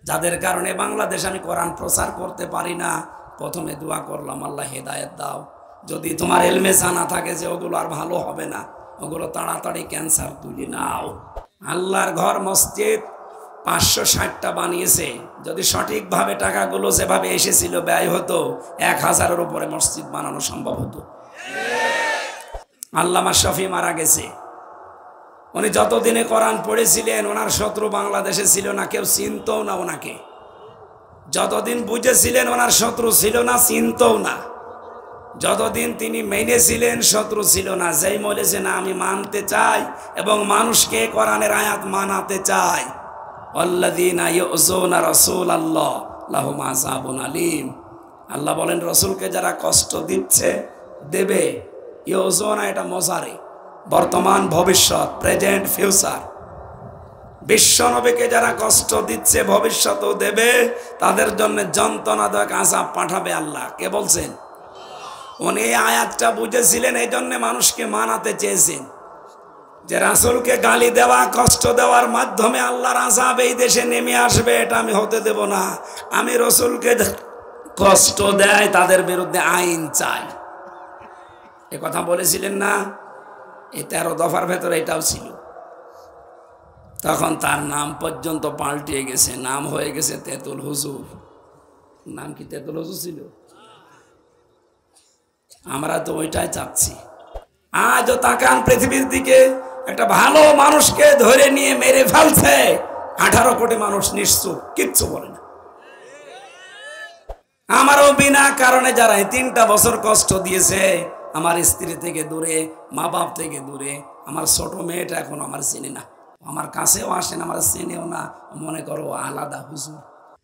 যাদের কারণে বাংলাদেশ আমি কোরআন প্রচার করতে পারি না, প্রথমে দোয়া করলাম, আল্লাহ হেদায়েত দাও। যদি তোমার এলমে জানা থাকে যে ওগুলো আর ভালো হবে না, ওগুলো তাড়াতাড়ি ক্যান্সার তুলে নাও। আল্লাহর ঘর মসজিদ 560টা বানিয়েছে। যদি সঠিকভাবে টাকাগুলো যেভাবে এসেছিল ব্যয় হতো, 1000-এর উপরে মসজিদ বানানো সম্ভব হতো। আল্লামা শফি মারা গেছে। উনি যতদিনে কোরআন পড়েছিলেন, ওনার শত্রু বাংলাদেশে ছিল না, কেউ চিনতও না ওনাকে। যতদিন বুঝেছিলেন ওনার শত্রু ছিল না, চিনতও না। যতদিন তিনি মেনেছিলেন, শত্রু ছিল না। যেই বলেছে না আমি মানতে চাই এবং মানুষকে কোরআনের আয়াত মানাতে চাই, আল্লাযীনা ইউযুনা রাসূলাল্লাহ লাহুম আযাবুন আলীম। আল্লাহ বলেন রাসূলকে যারা কষ্ট দিচ্ছে দেবে। ইউযুনা এটা মজারে, বর্তমান ভবিষ্যৎ, প্রেজেন্ট ফিউচার। বিশ্বনবীকে যারা কষ্ট দিচ্ছে ভবিষ্যতেও দেবে, তাদের জন্য যন্ত্রণাদায়ক আযাব পাঠাবে আল্লাহ। কে বলছেন? উনি এই আয়াতটা বুঝেছিলেন, এই জন্য মানুষকে মানাতে চেয়েছেন যে রাসূলকে গালি দেওয়া, কষ্ট দেওয়ার মাধ্যমে আল্লাহর আযাব এই দেশে নেমে আসবে, এটা আমি হতে দেব না। আমি রাসূলকে কষ্ট দেয় তাদের বিরুদ্ধে আইন চাই, এ কথা বলেছিলেন না? এই 13 দফার ভেতরে এটাও ছিল। তখন তার নাম পর্যন্ত পাল্টিয়ে গেছে, নাম হয়ে গেছে তেতুল হুজুর। নাম কি তেতুল হুজুর ছিল? আমরা তো ওইটাই চাচ্ছি। আজও তাকান পৃথিবীর দিকে, একটা ভালো মানুষকে ধরে নিয়ে মেরে ফেলছে, 18 কোটি মানুষ নিশ্চুপ, কিচ্ছু বলে না। আমারও বিনা কারণে যারা 3টা বছর কষ্ট দিয়েছে, আমার স্ত্রী থেকে দূরে, মা বাপ থেকে দূরে, আমার ছোট মেয়েটা এখন আমার চিনি না, আমার কাছেও আসেন, আমার চিনেও না, মনে করো আলাদা হুজুর।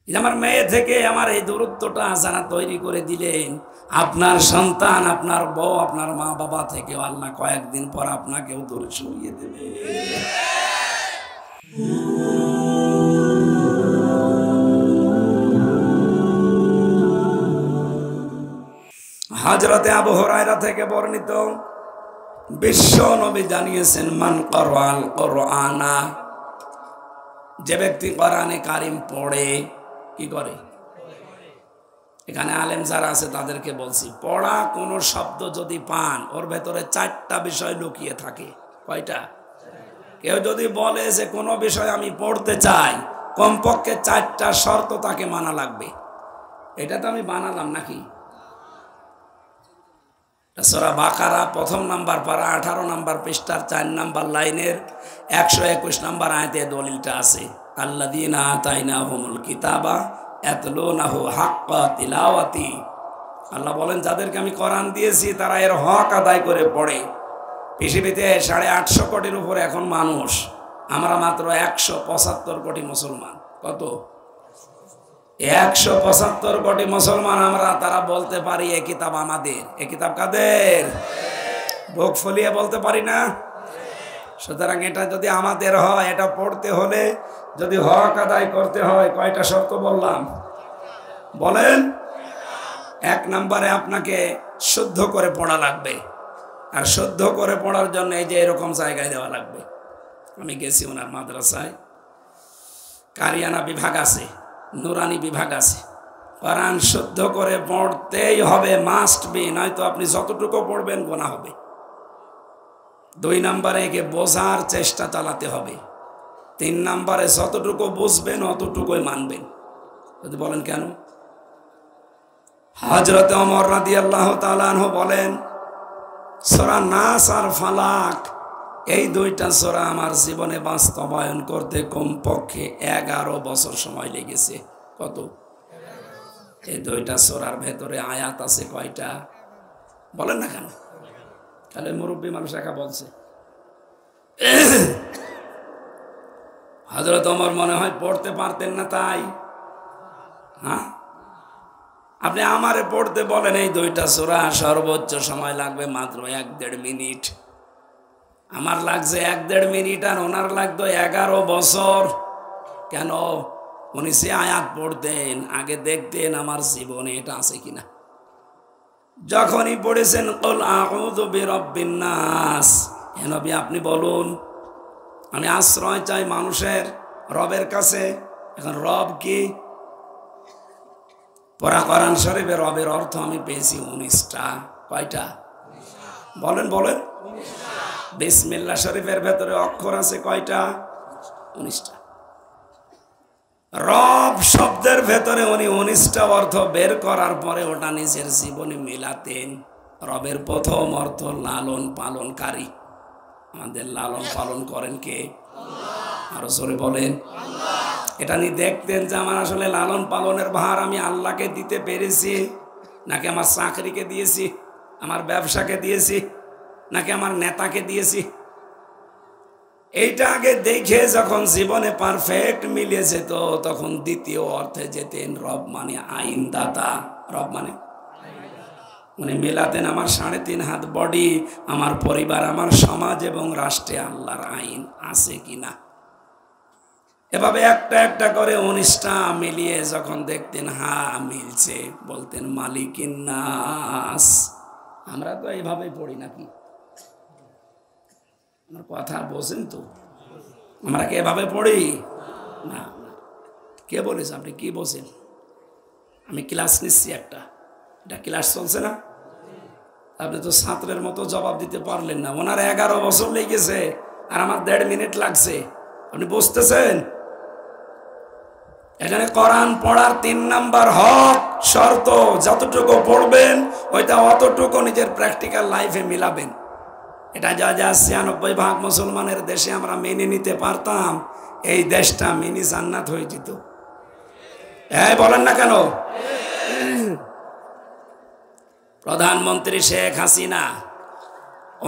আমার মেয়ে থেকে আমার এই দূরত্বটা যারা তৈরি করে দিলেন, আপনার সন্তান, আপনার বউ, আপনার মা বাবা থেকেও আল্লাহ কয়েকদিন পর আপনাকেও দূরে সরিয়ে দেবে। হযরতে আবু হুরায়রা থেকে বর্ণিত, বিশ্ব নবী জানিয়েছেন, মান ক্বারাআল কুরআনা, যে ব্যক্তি কোরআনে কারিম পড়ে, কি করে? এখানে আলেম যারা আছে তাদেরকে বলছি, পড়া কোন শব্দ যদি পান, ওর ভেতরে 4টা বিষয় লুকিয়ে থাকে। কয়টা? কেউ যদি বলে যে কোনো বিষয় আমি পড়তে চাই, কমপক্ষে 4টা শর্ত তাকে মানা লাগবে। এটা তো আমি বানালাম নাকি? সূরা বাকারা 1ম নাম্বার পারা 18 নাম্বার পৃষ্ঠার 4 নাম্বার লাইনের 121 নাম্বার আয়াতে দলিলটা আছে। আল্লাযীনা আতাইনাহুমুল কিতাবা ইয়াতলুনাহু হাক্কা তিলাওয়াতি। আল্লাহ বলেন যাদেরকে আমি কোরআন দিয়েছি তারা এর হক আদায় করে পড়ে। পৃথিবীতে 850 কোটির উপরে এখন মানুষ, আমরা মাত্র 175 কোটি মুসলমান। কত? 175 কোটি মুসলমান আমরা, তারা বলতে পারি এ কিতাব আমাদের। এ কিতাব কাদের? বুক ফুলিয়ে বলতে পারি না? সুতরাং এটা যদি আমাদের হয়, এটা পড়তে হলে, যদি হক আদায় করতে হয়, কয়টা শর্ত বললাম? বলেন। 1 নম্বরে আপনাকে শুদ্ধ করে পড়া লাগবে, আর শুদ্ধ করে পড়ার জন্য এই যে এরকম জায়গায় দেওয়া লাগবে। আমি গেছি ওনার মাদ্রাসায়, কারিয়ানা বিভাগ আছে, নুরানি বিভাগ আছে। কোরআন শুদ্ধ করে পড়তেই হবে, মাস্ট বি, নয়তো আপনি যতটুকু পড়বেন গোনা হবে। 2 নম্বরে একে বোঝার চেষ্টা চালাতে হবে। 3 নম্বরে যতটুকু বুঝবেন অতটুকুই মানবেন। যদি বলেন কেন? হযরত ওমর রাদিয়াল্লাহু তাআলা আনহু বলেন, সূরা নাস আর ফালাক, এই 2টা সূরা আমার জীবনে বাস্তবায়ন করতে কমপক্ষে 11 বছর সময় লেগেছে। কত? এই 2টা সূরার ভেতরে আয়াত আছে কয়টা? বলেন না কেন? তাহলে মুরব্বী মানুষ একা বলছে। হযরত ওমর মনে হয় পড়তে পারতেন না, তাই? হ্যাঁ, আপনি আমারে পড়তে বলেন এই 2টা সূরা, সর্বোচ্চ সময় লাগবে মাত্র 1-1.5 মিনিট। আমার লাগছে 1-1.5 মিনিট, আর ওনার লাগতো 11 বছর। কেন? উনি সে আয়াত পড়তেন, আগে দেখতেন আমার জীবনে এটা আছে কিনা। যখনই পড়েছেন কুল আউযু বিরাব্বিন নাস, হে নবী আপনি বলুন আমি আশ্রয় চাই মানুষের রবের কাছে, এখন রব কি? পরা কোরআন শরীফে রবের অর্থ আমি পেয়েছি 19টা। কয়টা বলেন বলেন? বিসমিল্লাহ শরীফের ভেতরে অক্ষর আছে কয়টা? 19টা। রব শব্দের ভেতরে উনি 19টা অর্থ বের করার পরে ওটা নিজের জীবনে মিলাতেন। রবের প্রথম অর্থ লালন পালনকারী। আমাদের লালন পালন করেন কে? আরো জোরে বলেন। এটা নিয়ে দেখতেন যে আমার আসলে লালন পালনের ভার আমি আল্লাহকে দিতে পেরেছি, নাকি আমার চাকরিকে দিয়েছি, আমার ব্যবসাকে দিয়েছি, নাকি আমার নেতাকে দিয়েছি। এইটা আগে দেখে যখন জীবনে পারফেক্ট মিলে যেত তখন দ্বিতীয় অর্থে যেতেন। রব মানে আইনদাতা। রব মানে উনি মেলাতেন আমার 3.5 হাত বডি, আমার পরিবার, আমার সমাজ এবং রাষ্ট্রে আল্লাহর আইন আছে কিনা। এভাবে একটা একটা করে 19টা মিলিয়ে যখন দেখতেন হ্যাঁ মিলছে, বলতেন মালিকিন নাস। আমরা তো এইভাবেই পড়ি নাকি? আমার কথা বোঝেন তো? আমরা কি এভাবে পড়ি? না। কে বলেছে? আপনি কি বলছেন? আমি ক্লাস নিচ্ছি একটা, এটা ক্লাস চলছে না। আপনি তো ছাত্রের মতো জবাব দিতে পারলেন না। ওনার 11 বছর লেগেছে আর আমার 1.5 মিনিট লাগছে। আপনি বুঝতেছেন? এখানে কোরআন পড়ার 3 নাম্বার হক শর্ত, যতটুকু পড়বেন ওইটা অতটুকু নিজের প্র্যাকটিক্যাল লাইফে মিলাবেন। এটা যা 96% মুসলমানের দেশে আমরা মেনে নিতে পারতাম, এই দেশটা মিনি জান্নাত হয়ে যেত। হ্যাঁ বলেন না কেন? প্রধানমন্ত্রী শেখ হাসিনা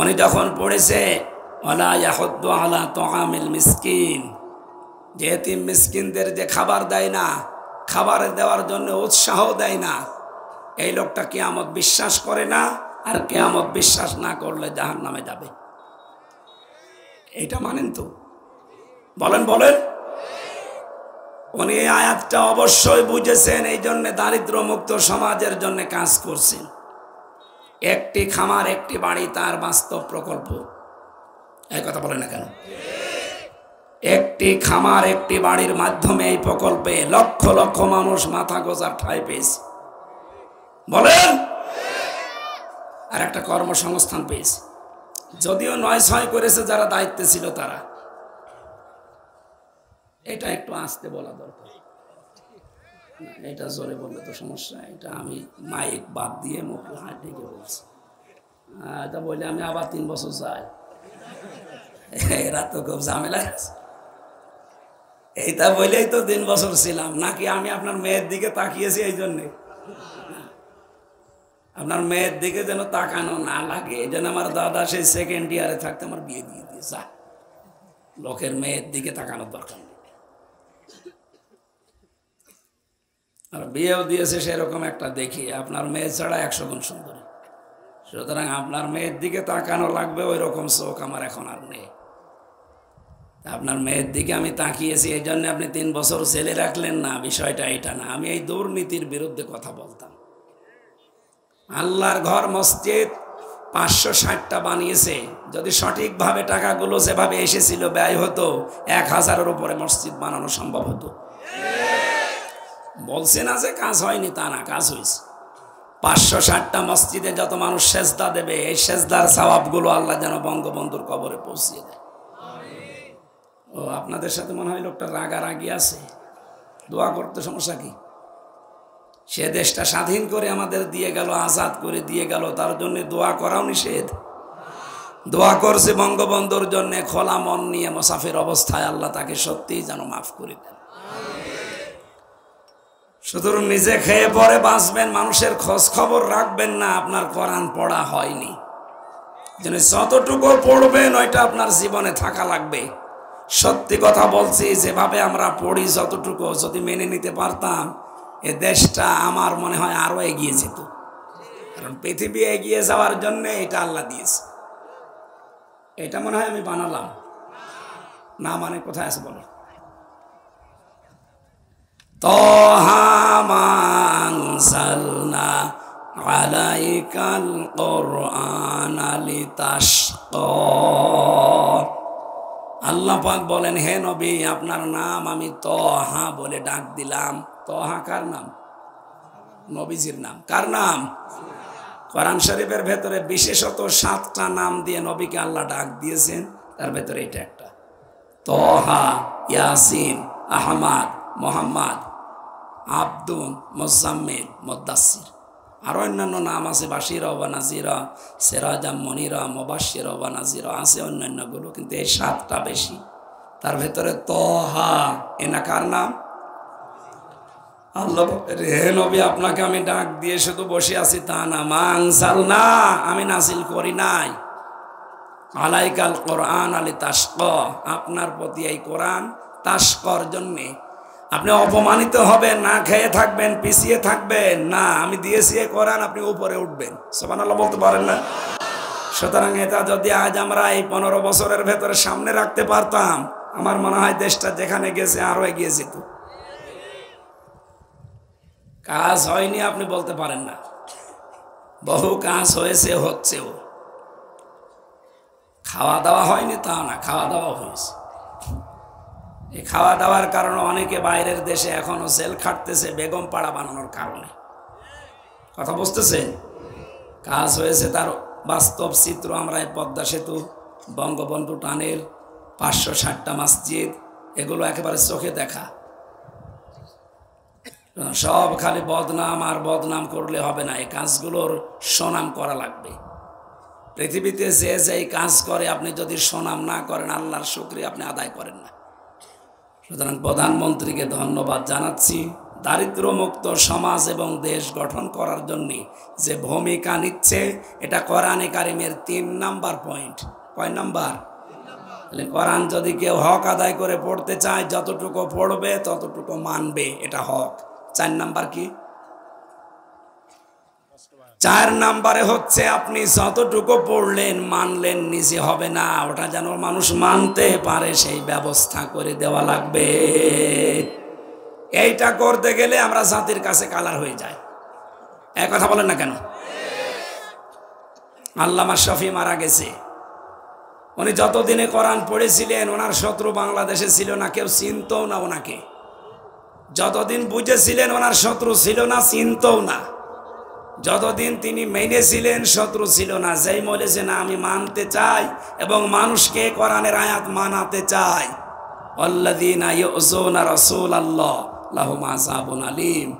উনি যখন পড়েছে ওয়ালা ইয়াহুদ্দু আলা তুআমিল মিসকিন, যে এতিম মিসকিনদের যে খাবার দেয় না, খাবার দেওয়ার জন্য উৎসাহ দেয় না, এই লোকটা কিয়ামত বিশ্বাস করে না, আর কিয়ামত বিশ্বাস না করলে জাহান্নামে যাবে। এইটা মানেন তো? বলেন বলেন। উনি এই আয়াতটা অবশ্যই বুঝেছেন, এই জন্য দারিদ্র মুক্ত সমাজের জন্য কাজ করছেন। একটি খামার একটি বাড়ি তার বাস্তব প্রকল্প। এই কথা বলে না কেন? একটি খামার একটি বাড়ির মাধ্যমে এই প্রকল্পে লক্ষ লক্ষ মানুষ মাথা গোজার ঠাঁই পেয়েছে। বলেন। আর একটা কর্মসংস্থান পেয়েছে, যদিও 9-6 করেছে যারা দায়িত্বে ছিল তারা। এটা একটু আস্তে বলা দরকার, এটা জোরে বললে তো সমস্যা। এটা আমি মাইক বাদ দিয়ে মুখ ঢেকে বলছি। এটা বললে আমি আবার 3 বছর যাই, এরা তো খুব ঝামেলা আছে। এইটা বলেই তো 3 বছর ছিলাম, নাকি আমি আপনার মেয়ের দিকে তাকিয়েছি এই জন্যে? আপনার মেয়ের দিকে যেন তাকানো না লাগে, এই জন্য আমার দাদা সেই 2nd ইয়ারে থাকতে আমার বিয়ে দিয়ে দিয়েছে। লোকের মেয়ের দিকে তাকানোর দরকার নেই। আর বিয়েও দিয়েছে সেরকম একটা দেখি, আপনার মেয়ে ছাড়া 100 গুণ সুন্দরী। সুতরাং আপনার মেয়ের দিকে তাকানো লাগবে, ওই রকম চোখ আমার এখন আর নেই। আপনার মেয়ের দিকে আমি তাকিয়েছি এই জন্য আপনি 3 বছর ছেলে রাখলেন না, বিষয়টা এটা না। আমি এই দুর্নীতির বিরুদ্ধে কথা বলতাম। আল্লাহর ঘর মসজিদ 560টা বানিয়েছে, যদি সঠিকভাবে টাকাগুলো যেভাবে এসেছিল ব্যয় হতো 1000-এর উপরে মসজিদ বানানো সম্ভব হতো। বলছে না যে কাজ হয়নি, তা না, কাজ হয়েছে। 560টা মসজিদে যত মানুষ সেজদা দেবে, এই সেজদার সওয়াবগুলো আল্লাহ যেন বঙ্গবন্ধুর কবরে পৌঁছিয়ে দেয়। ও আপনাদের সাথে মনে হয় লোকটা রাগারাগি আছে, দোয়া করতে সমস্যা কি? সে দেশটা স্বাধীন করে আমাদের দিয়ে গেল, আজাদ করে দিয়ে গেল, তার জন্য দোয়া করাও নিষেধ। দোয়া করছে বঙ্গবন্ধুর জন্য খোলা মন নিয়ে মুসাফির অবস্থায়, আল্লাহ তাকে সত্যিই যেন মাফ করে দেন। সুতরাং নিজে খেয়ে পরে বাঁচবেন, মানুষের খোঁজ খবর রাখবেন না। আপনার কোরআন পড়া হয়নি, যেন যতটুকু পড়বেন ওইটা আপনার জীবনে থাকা লাগবে। সত্যি কথা বলছি, যেভাবে আমরা পড়ি যতটুকু যদি মেনে নিতে পারতাম, এ দেশটা আমার মনে হয় আরো এগিয়ে যেত। কারণ পৃথিবী এগিয়ে যাওয়ার জন্য এটা আল্লাহ দিয়েছে। এটা মনে হয় আমি বানালাম না, মানে কোথায় আছে বলো? তাহা মা আনজালনা আলাইকাল কুরআনা লিতাশকা। আল্লাহ পাক বলেন, হে নবী, আপনার নাম আমি তহা বলে ডাক দিলাম। তহা কার নাম? নবীজির নাম। কার নাম? কোরআন শরীফের ভেতরে বিশেষত 7টা নাম দিয়ে নবীকে আল্লাহ ডাক দিয়েছেন, তার ভেতরে এটা একটা। তহা, ইয়াসিন, আহমাদ, মোহাম্মদ, আব্দুল, মুজাম্মিল, মুদ্দাসির। আরো অন্যান্য নাম আছে, বাশিরা ওয়া নাজিরা, সিরাজাম মুনিরা, মুবাশশিরা ওয়া নাজিরা, আছে অন্যান্যগুলো, কিন্তু এই 7টা বেশি। তার ভেতরে তহা, এনা কার নাম? আল্লাহ হে নবী, আপনাকে আমি ডাক দিয়ে শুধু বসে আছি তা না, মানসাল না, আমি নাজিল করি নাই আলাইকাল কোরআন আলি তাশক, আপনার প্রতি এই কোরআন তাশকর জন্যে, আপনি অপমানিত হবেন, না খেয়ে থাকবেন, পিছিয়ে থাকবেন না, আমি দিয়েছি এই কোরআন, আপনি উপরে উঠবেন। সুবহানাল্লাহ বলতে পারেন না? সুতরাং এটা যদি আজ আমরা এই 15 বছরের ভেতরে সামনে রাখতে পারতাম, আমার মনে হয় দেশটা যেখানে গেছে আরো এগিয়ে যেত। কাজ হয়নি আপনি বলতে পারেন না, বহু কাজ হয়েছে, হচ্ছেও। খাওয়া দাওয়া হয়নি তা না, খাওয়া দাওয়া হয়েছে। এই খাওয়া দাওয়ার কারণে অনেকে বাইরের দেশে এখনো জেল খাটতেছে বেগম পাড়া বানানোর কারণে। কথা বুঝতেছেন? কাজ হয়েছে, তার বাস্তব চিত্র আমরা এই পদ্মা সেতু, বঙ্গবন্ধু টানেল, 560টা মসজিদ, এগুলো একেবারে চোখে দেখা। সব খালি বদনাম আর বদনাম করলে হবে না, এই কাজগুলোর সুনাম করা লাগবে। পৃথিবীতে যে যেই কাজ করে, আপনি যদি সুনাম না করেন, আল্লাহর শুকরিয়া আপনি আদায় করেন না। সুতরাং প্রধানমন্ত্রীকে ধন্যবাদ জানাচ্ছি, দারিদ্র্যমুক্ত সমাজ এবং দেশ গঠন করার জন্য যে ভূমিকা নিচ্ছে, এটা কোরআনে কারিমের 3 নাম্বার পয়েন্ট। কয় নাম্বার? কোরআন যদি কেউ হক আদায় করে পড়তে চায়, যতটুকু পড়বে ততটুকু মানবে, এটা হক। 4 নাম্বার কি? 4 নাম্বারে হচ্ছে আপনি যতটুকু পড়লেন, মানলেন, নিজে হবে না, ওটা যেন মানুষ মানতে পারে সেই ব্যবস্থা করে দেওয়া লাগবে। এইটা করতে গেলে আমরা জাতির কাছে কালার হয়ে যাই। এক কথা বলেন না কেন? আল্লামা শফি মারা গেছে, উনি যতদিনে কোরআন পড়েছিলেন, ওনার শত্রু বাংলাদেশে ছিল না, কেউ চিনতও না ওনাকে। যতদিন বুঝেছিলেন ওনার শত্রু ছিল না, চিনতও না। যতদিন তিনি মেনেছিলেন, শত্রু ছিল না। যেই বলেছে না আমি মানতে চাই এবং মানুষকে কোরআনের আয়াত মানাতে চাই, আল্লাযীনা ইউযুনা রাসূলাল্লাহ লাহুম আযাবুন আলীম,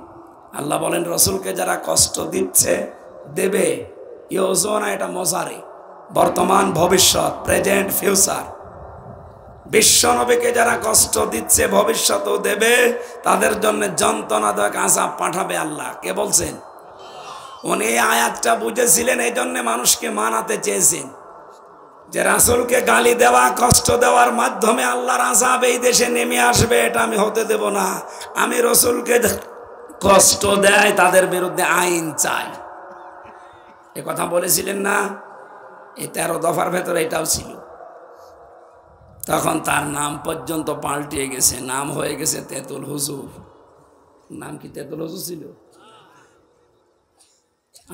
আল্লাহ বলেন রসুলকে যারা কষ্ট দিচ্ছে, দেবে। ইউযুনা এটা মজারে, বর্তমান, ভবিষ্যৎ, প্রেজেন্ট, ফিউচার। বিশ্বনবীকে যারা কষ্ট দিচ্ছে, ভবিষ্যতেও দেবে, তাদের জন্য যন্ত্রণাদায়ক আযাব পাঠাবে আল্লাহ। কে বলছেন? উনি আয়াতটা বুঝেছিলেন, এই জন্য মানুষকে মানাতে চেয়েছেন যে রাসূলকে গালি দেওয়া, কষ্ট দেওয়ার মাধ্যমে আল্লাহর আযাব এই দেশে নেমে আসবে, এটা আমি হতে দেব না। আমি রসুলকে কষ্ট দেয় তাদের বিরুদ্ধে আইন চাই, এ কথা বলেছিলেন না? এই 13 দফার ভেতরে এটাও ছিল। তখন তার নাম পর্যন্ত পাল্টিয়ে গেছে, নাম হয়ে গেছে তেতুল হুজুর। নাম কি তেতুল হুজুর ছিল?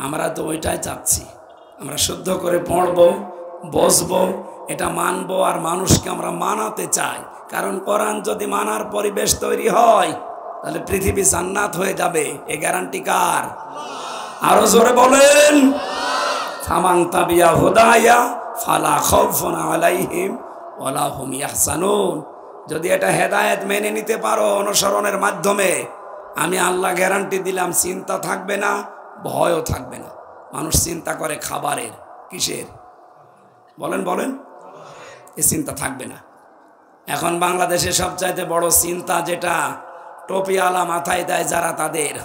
আমরা তো ওইটাই চাচ্ছি, আমরা শুদ্ধ করে পড়বো, বসবো, এটা মানবো, আর মানুষকে আমরা মানাতে চাই। কারণ কোরআন যদি মানার পরিবেশ তৈরি হয়, তাহলে পৃথিবী জান্নাত হয়ে যাবে। এ গ্যারান্টি কার? আরো জোরে বলেন। ফামান তাবিয়া হুদায়া ফালা খাউফুন আলাইহিম ওয়ালা হুম ইয়াহজানুন। যদি এটা হেদায়েত মেনে নিতে পারো অনুসরণের মাধ্যমে, আমি আল্লাহ গ্যারান্টি দিলাম, চিন্তা থাকবে না, ভয়ও থাকবে না। মানুষ চিন্তা করে খাবারের, কিসের? বলেন বলেন, এই চিন্তা থাকবে না। এখন বাংলাদেশে সবচাইতে বড় চিন্তা যেটা, টুপিওয়ালা মাথায় দেয় যারা, তাদের।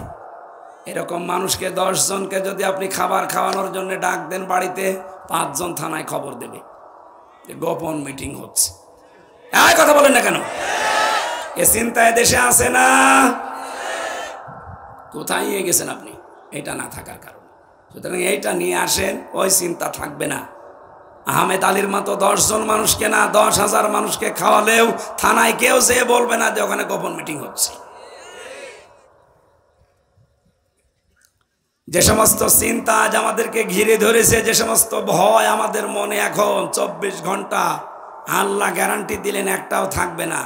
এরকম মানুষকে 10 জনকে যদি আপনি খাবার খাওয়ানোর জন্য ডাক দেন বাড়িতে, 5 জন থানায় খবর দেবে যে গোপন মিটিং হচ্ছে। এই কথা বলেন না কেন? এ চিন্তা দেশে আছে না? কোথায় নিয়ে গেছেন আপনি এটা না থাকার কারণে? সুতরাং এইটা নিয়ে আসেন, ওই চিন্তা থাকবে না। আহমেদ আলীর মতো 10 জন মানুষকে না, 10,000 মানুষকে খাওয়ালেও থানায় কেউ যেয়ে বলবে না যে ওখানে গোপন মিটিং হচ্ছে। যে সমস্ত চিন্তা আজ আমাদেরকে ঘিরে ধরেছে, যে সমস্ত ভয় আমাদের মনে এখন 24 ঘন্টা আল্লাহ গ্যারান্টি দিলেন একটাও থাকবে না,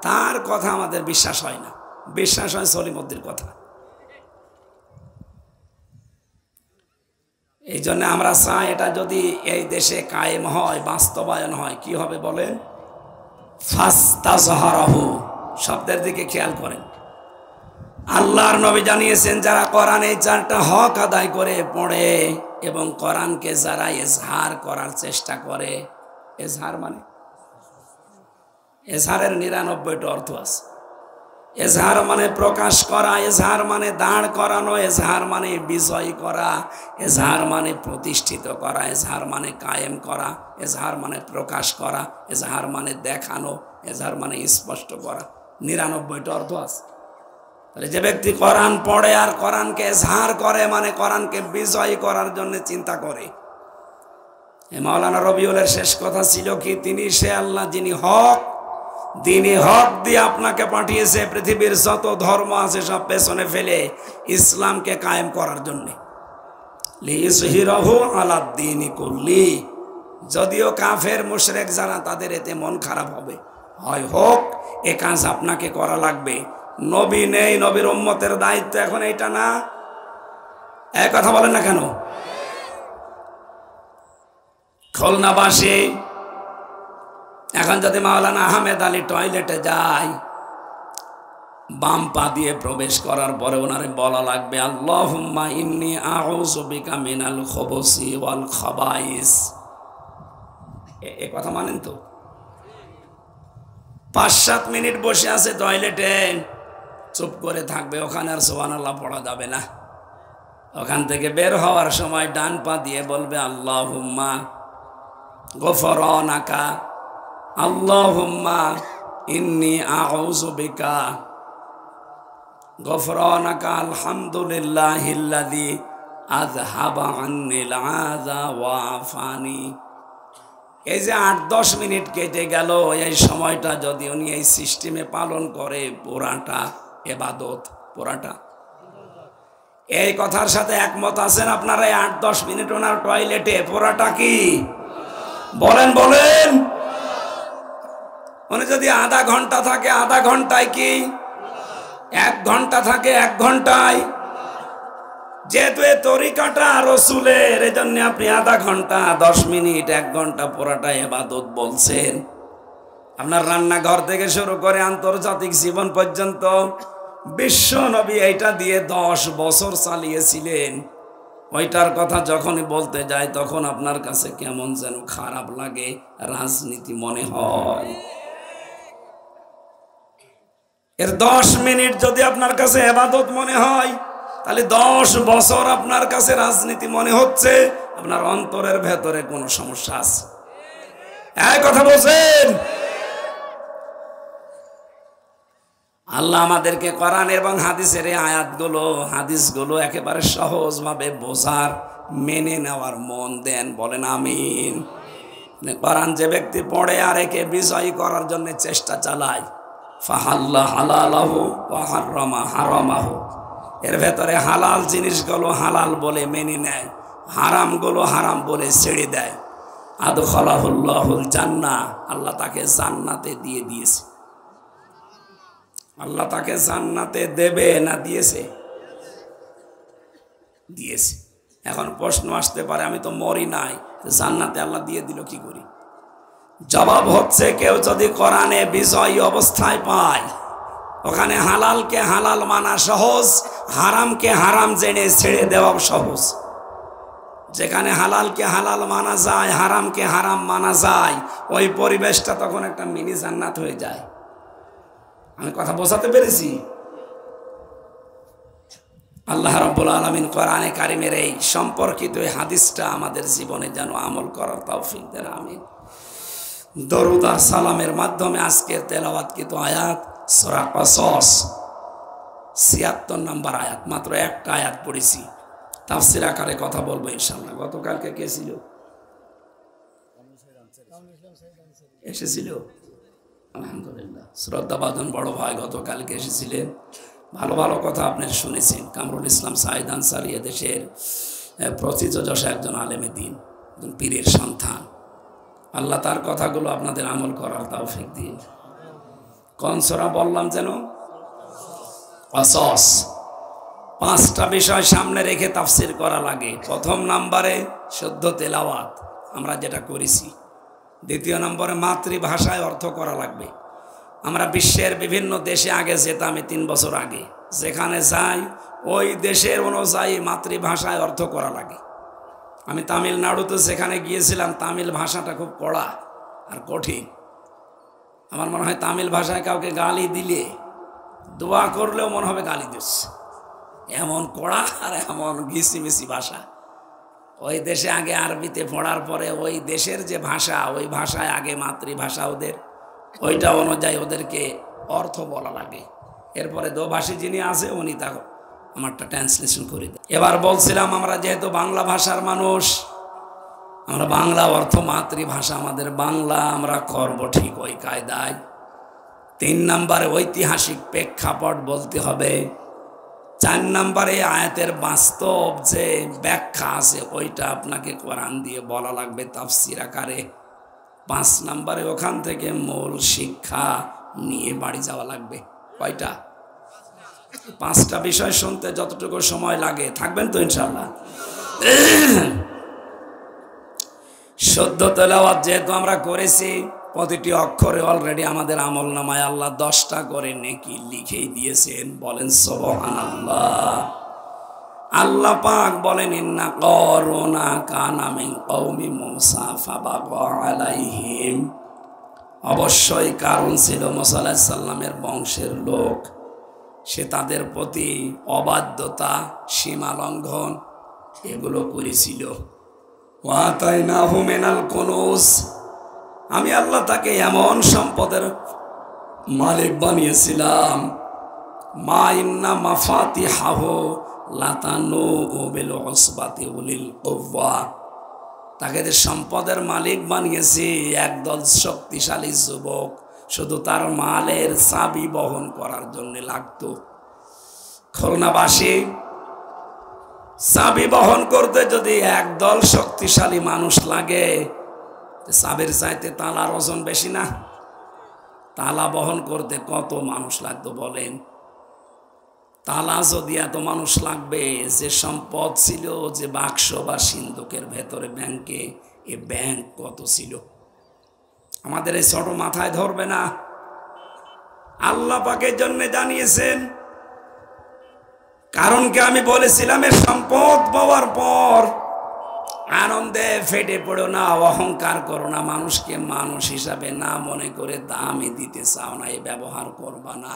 তার কথা আমাদের বিশ্বাস হয় না, বিশ্বাস হয় সলিমুদ্দির কথা। এই জন্য আমরা চাই এটা যদি এই দেশে কায়েম হয়, বাস্তবায়ন হয়, কি হবে বলেন? ফাস্তাজহারাহু, শব্দের দিকে খেয়াল করেন। আল্লাহর নবী জানিয়েছেন যারা কোরআন এই চারটা হক আদায় করে পড়ে এবং কোরআনকে যারা ইজহার করার চেষ্টা করে, ইজহার মানে এজহারের ৯৯টা অর্থ আছে। এজহার মানে প্রকাশ করা, এজহার মানে দাঁড় করানো, এজহার মানে বিজয় করা, এজহার মানে প্রতিষ্ঠিত করা, এজহার মানে কায়েম করা, এজহার মানে প্রকাশ করা, এজহার মানে দেখানো, এজহার মানে স্পষ্ট করা। ৯৯টা অর্থ আছে। তাহলে যে ব্যক্তি কোরআন পড়ে আর কোরআনকে এজহার করে মানে কোরআনকে বিজয় করার জন্য চিন্তা করে। মাওলানা রবিউলের শেষ কথা ছিল কি, তিনি সে আল্লাহ যিনি হক, দিনই হক দিয়ে আপনাকে পাঠিয়েছে পৃথিবীর যত ধর্ম আছে সব পেছনে ফেলে ইসলামকে কায়েম করার জন্য। লিইয়ুযহিরাহু আলাদ-দীনি কুল্লি, যদিও কাফের মুশরিক যারা তাদের এতে মন খারাপ হবে, হয় হোক, এ কাজ আপনাকে করা লাগবে। নবী নেই, নবীর উম্মতের দায়িত্ব এখন এইটা না? এক কথা বলেন না কেন? খুলনাবাসী এখন যদি মাওলানা আহমেদ আলী টয়লেটে যায়, বাম পা দিয়ে প্রবেশ করার পরে ওনারে বলা লাগবে আল্লাহুম্মা ইন্নী আউযু বিকা মিনাল খুবুসি ওয়াল খাবাইস। এ কথা মানেন তো? ৫-৭ মিনিট বসে আছে টয়লেটে, চুপ করে থাকবে, ওখানে আর সুবহানাল্লাহ পড়া যাবে না। ওখান থেকে বের হওয়ার সময় ডান পা দিয়ে বলবে আল্লাহুম্মা গফরানাকা, আল্লাহুম্মা ইন্নী আউযু বিকা গফরানাকা, আলহামদুলিল্লাহিল্লাযী আযহাবা আন্নিল আযা ওয়া আফানি। এই যে ৮-১০ মিনিট কেটে গেল, এই সময়টা যদি উনি এই সিস্টেমে পালন করে, পুরাটা ইবাদত, পুরাটা। এই কথার সাথে একমত আছেন আপনারা? ৮-১০ মিনিট ওনার টয়লেটে পুরাটা কি বলেন? বলেন। উনি যদি আধা ঘন্টা থাকে, আধা ঘন্টায় কি? ১ ঘন্টা থাকে, ১ ঘন্টায়। যেহেতু এ তরিকাটা রাসূলের, এজন্য আপনি আধা ঘন্টা, ১০ মিনিট, ১ ঘন্টা পুরাটা ইবাদত বলছেন। আপনার রান্নাঘর থেকে শুরু করে আন্তর্জাতিক জীবন পর্যন্ত বিশ্ব নবী এইটা দিয়ে ১০ বছর চালিয়েছিলেন। ওইটার কথা যখনই বলতে যায় তখন আপনার কাছে কেমন যেন খারাপ লাগে, রাজনীতি মনে হয়। এর ১০ মিনিট যদি আপনার কাছে ইবাদত মনে হয়, তাহলে ১০ বছর আপনার কাছে রাজনীতি মনে হচ্ছে। আপনার অন্তরের ভেতরে কোনো সমস্যা আছে। এই কথা বলছেন? আল্লাহ আমাদেরকে কোরআন এবং হাদিসের এই আয়াতগুলো, হাদিসগুলো একেবারে সহজভাবে বোঝার, মেনে নেওয়ার মন দেন। বলেন আমিন। কোরআন যে ব্যক্তি পড়ে আর একে বিজয়ী করার জন্য চেষ্টা চালায়, ফাহাল্লা হালালাহু ওয়া হাররামা হারামাহু, এর ভেতরে হালাল জিনিসগুলো হালাল বলে মেনে নেয়, হারামগুলো হারাম বলে ছেড়ে দেয়, আদখালাহুল্লাহুল জান্নাহ, আল্লাহ তাকে জান্নাতে দিয়ে দিয়েছে। আল্লাহ তাকে জান্নাতে দেবে না দিয়েছে? দিয়েছে। এখন প্রশ্ন আসতে পারে, আমি তো মরি নাই, জান্নাতে আল্লাহ দিয়ে দিল কি করি? জবাব হচ্ছে, কেউ যদি কোরআনে বিজয়ী অবস্থায় পায়, ওখানে হালালকে হালাল মানা সহজ, হারামকে হারাম জেনে ছেড়ে দেওয়া সহজ। যেখানে হালালকে হালাল মানা যায়, হারামকে হারাম মানা যায়, ওই পরিবেশটা তখন একটা মিনি জান্নাত হয়ে যায়। আমি কথা বোঝাতে পেরেছি? আল্লাহ রাব্বুল আলামিন কোরআনে কারিমের এই সম্পর্কিত এই হাদিসটা আমাদের জীবনে যেন আমল করার তৌফিক দেন। আমিন। দরুদ আর সালামের মাধ্যমে আজকের তেলাওয়াতকৃত আয়াত সূরা কসস ৭৬ নম্বর আয়াত, মাত্র একটা আয়াত পড়েছি, তাফসীর আকারে কথা বলবো ইনশাআল্লাহ। গতকালকে কে ছিল? এসেছিল? আলহামদুলিল্লাহ, শ্রদ্ধাভাজন বড় ভাই গতকালকে এসেছিলেন। ভালো ভালো কথা আপনি শুনেছেন। কামরুল ইসলাম সাঈদ আনসারী এদেশের প্রথিতযশা একজন আলেমে দ্বীন, একজন পীরের সন্তান। আল্লাহ তার কথাগুলো আপনাদের আমল করার তৌফিক দিন। কোন সূরা বললাম যেন? কসস। 5টা বিষয় সামনে রেখে তাফসির করা লাগে। প্রথম নম্বরে শুদ্ধ তেলাওয়াত, আমরা যেটা করেছি। দ্বিতীয় নম্বরে মাতৃভাষায় অর্থ করা লাগবে। আমরা বিশ্বের বিভিন্ন দেশে আগে যেতাম, 3 বছর আগে, যেখানে যাই ওই দেশের অনুযায়ী মাতৃভাষায় অর্থ করা লাগে। আমি তামিলনাড়ুতে সেখানে গিয়েছিলাম, তামিল ভাষাটা খুব কড়া আর কঠিন। আমার মনে হয় তামিল ভাষায় কাউকে গালি দিলে, দোয়া করলেও মনে হবে গালি দিচ্ছে, এমন কড়া আর এমন ঘিসিমিসি ভাষা। ওই দেশে আগে আরবিতে পড়ার পরে ওই দেশের যে ভাষা, ওই ভাষায় আগে মাতৃভাষা ওদের, ওইটা অনুযায়ী ওদেরকে অর্থ বলা লাগে। এরপরে দোভাষী যিনি আছে উনি তা আমারটা ট্রান্সলেশন করে দেয়। এবার বলছিলাম, আমরা যেহেতু বাংলা ভাষার মানুষ, আমরা বাংলা অর্থ, মাতৃভাষা আমাদের বাংলা, আমরা করব ঠিক ওই কায়দায়। 3 নম্বরে ঐতিহাসিক প্রেক্ষাপট বলতে হবে। 4 নম্বরে আয়াতের বাস্তব যে ব্যাখ্যা আছে ওইটা আপনাকে কোরআন দিয়ে বলা লাগবে তাফসীর আকারে। 5 নম্বরে ওখান থেকে মূল শিক্ষা নিয়ে বাড়ি যাওয়া লাগবে। কয়টা? 5টা বিষয় শুনতে যতটুকু সময় লাগে, থাকবেন তো ইনশাআল্লাহ? শুদ্ধ তেলাওয়াত যেহেতু আমরা করেছি, প্রতিটি অক্ষরে অলরেডি আমাদের আমল নামায় আল্লাহ 10টা করে নেকি লিখেই দিয়েছেন। বলেন সুবহানাল্লাহ। আল্লাহ পাক বলেন, ইন্না কারুনা কানা মিন কওমি মূসা ফাবাগা আলাইহিম। অবশ্যই কারুন ছিল মুসা আলাইহিস সালামের বংশের লোক, সে তাদের প্রতি অবাধ্যতা, সীমা লঙ্ঘন এগুলো করেছিল। ওয়াতাইনাহু মিনাল কুনুজ, আমি আল্লাহ তাকে এমন সম্পদের মালিক বানিয়েছিলাম, মা ইন্না মাফাতিহাহু লাতানু বিল উসবাতি উলিল কুওয়া, তাকে যে সম্পদের মালিক বানিয়েছি, একদল শক্তিশালী যুবক শুধু তার মালের চাবি বহন করার জন্য লাগতো। খুলনাবাসী চাবি বহন করতে যদি একদল শক্তিশালী মানুষ লাগে, চাবির চাইতে তালার ওজন বেশি না? তালা বহন করতে কত মানুষ লাগতো বলেন? তালা যদি এত মানুষ লাগবে, যে সম্পদ ছিল, যে বাক্স বা সিন্ধুকের ভেতরে ব্যাংকে, এ ব্যাংক কত ছিল? আমাদের এই ছোট মাথায় ধরবে না। আল্লাহ পাকের জন্য জানিয়েছেন। কারণকে আমি বলেছিলাম, এর সম্পদ পাওয়ার পর আনন্দে ফেটে পড়ো না, অহংকার করো না, মানুষকে মানুষ হিসাবে না মনে করে দামই দিতে চাও না, এ ব্যবহার করবা না।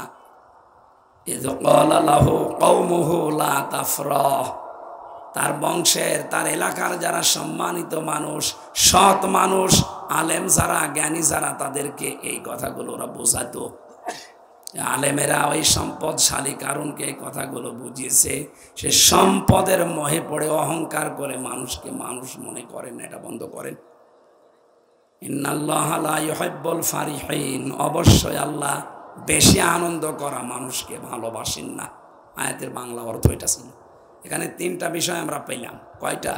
তার বংশের, তার এলাকার যারা সম্মানিত মানুষ, সৎ মানুষ, আলেম যারা, জ্ঞানী যারা, তাদেরকে এই কথাগুলো ওরা বোঝাতো। আলেমেরা ওই সম্পদশালী কারণকে এই কথাগুলো বুঝিয়েছে। সে সম্পদের মোহে পড়ে অহংকার করে মানুষকে মানুষ মনে করেন না, এটা বন্ধ করেন। ইন্নাল্লাহা লা ইউহিব্বুল ফারিহিন, অবশ্যই আল্লাহ বেশি আনন্দ করা মানুষকে ভালোবাসেন না। আয়াতের বাংলা অর্থ এটা ছিল। এখানে 3টা বিষয় আমরা পেলাম। কয়টা?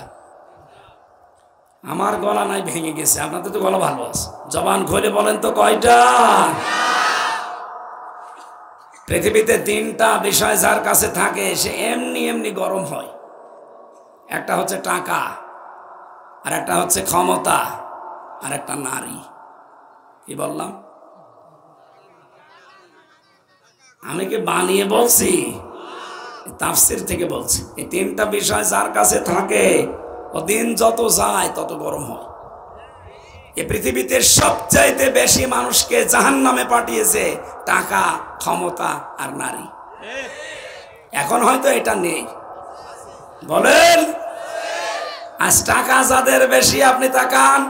আমার গলা নাই ভেঙে গেছে, আপনাদের তো গলা ভালো আছে, জবান খুলে বলেন তো কয়টা? পৃথিবীতে 3টা বিষয় যার কাছে থাকে সে এমনি এমনি গরম হয়। একটা হচ্ছে টাকা, আর একটা হচ্ছে ক্ষমতা, আর একটা নারী। কি বললাম? আমি কি বানিয়ে বলছি? তাফসীর থেকে বলছি। এই 3টা বিষয় যার কাছে থাকে, ও দিন যত যায় তত গরম হয়। এই পৃথিবীতে সবচাইতে বেশি মানুষকে জাহান্নামে পাঠিয়েছে টাকা, ক্ষমতা আর নারী। এখন হয়তো এটা নেই, বলেন। আজ টাকা যাদের বেশি, আপনি তাকান,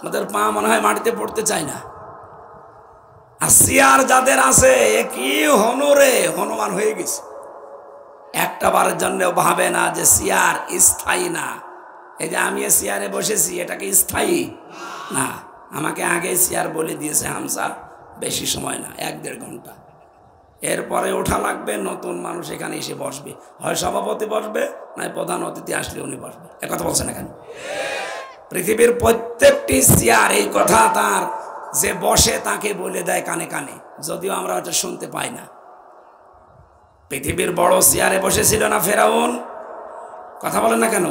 ওদের পা মনে হয় মাটিতে পড়তে চায় না। আর চেয়ার যাদের আছে, কি হনুরে হনুমান হয়ে গেছে, একটা বারের জন্য ভাবে না যে চেয়ার স্থায়ী না। এই যে আমি চেয়ারে বসেছি, এটা কি স্থায়ী না? আমাকে আগে চেয়ার বলে দিয়েছে হামসা, বেশি সময় না, 1-1.5 ঘন্টা। এরপরে ওঠা লাগবে, নতুন মানুষ এখানে এসে বসবে, হয় সভাপতি বসবে, নয় প্রধান অতিথি আসলে উনি বসবে। একথা বলছেন এখানে? পৃথিবীর প্রত্যেকটি চেয়ার এই কথা তার যে বসে তাকে বলে দেয় কানে কানে, যদিও আমরা ওটা শুনতে পাই না। পৃথিবীর বড় চেয়ারে বসেছিল না ফেরাউন? কথা বলেন না কেন?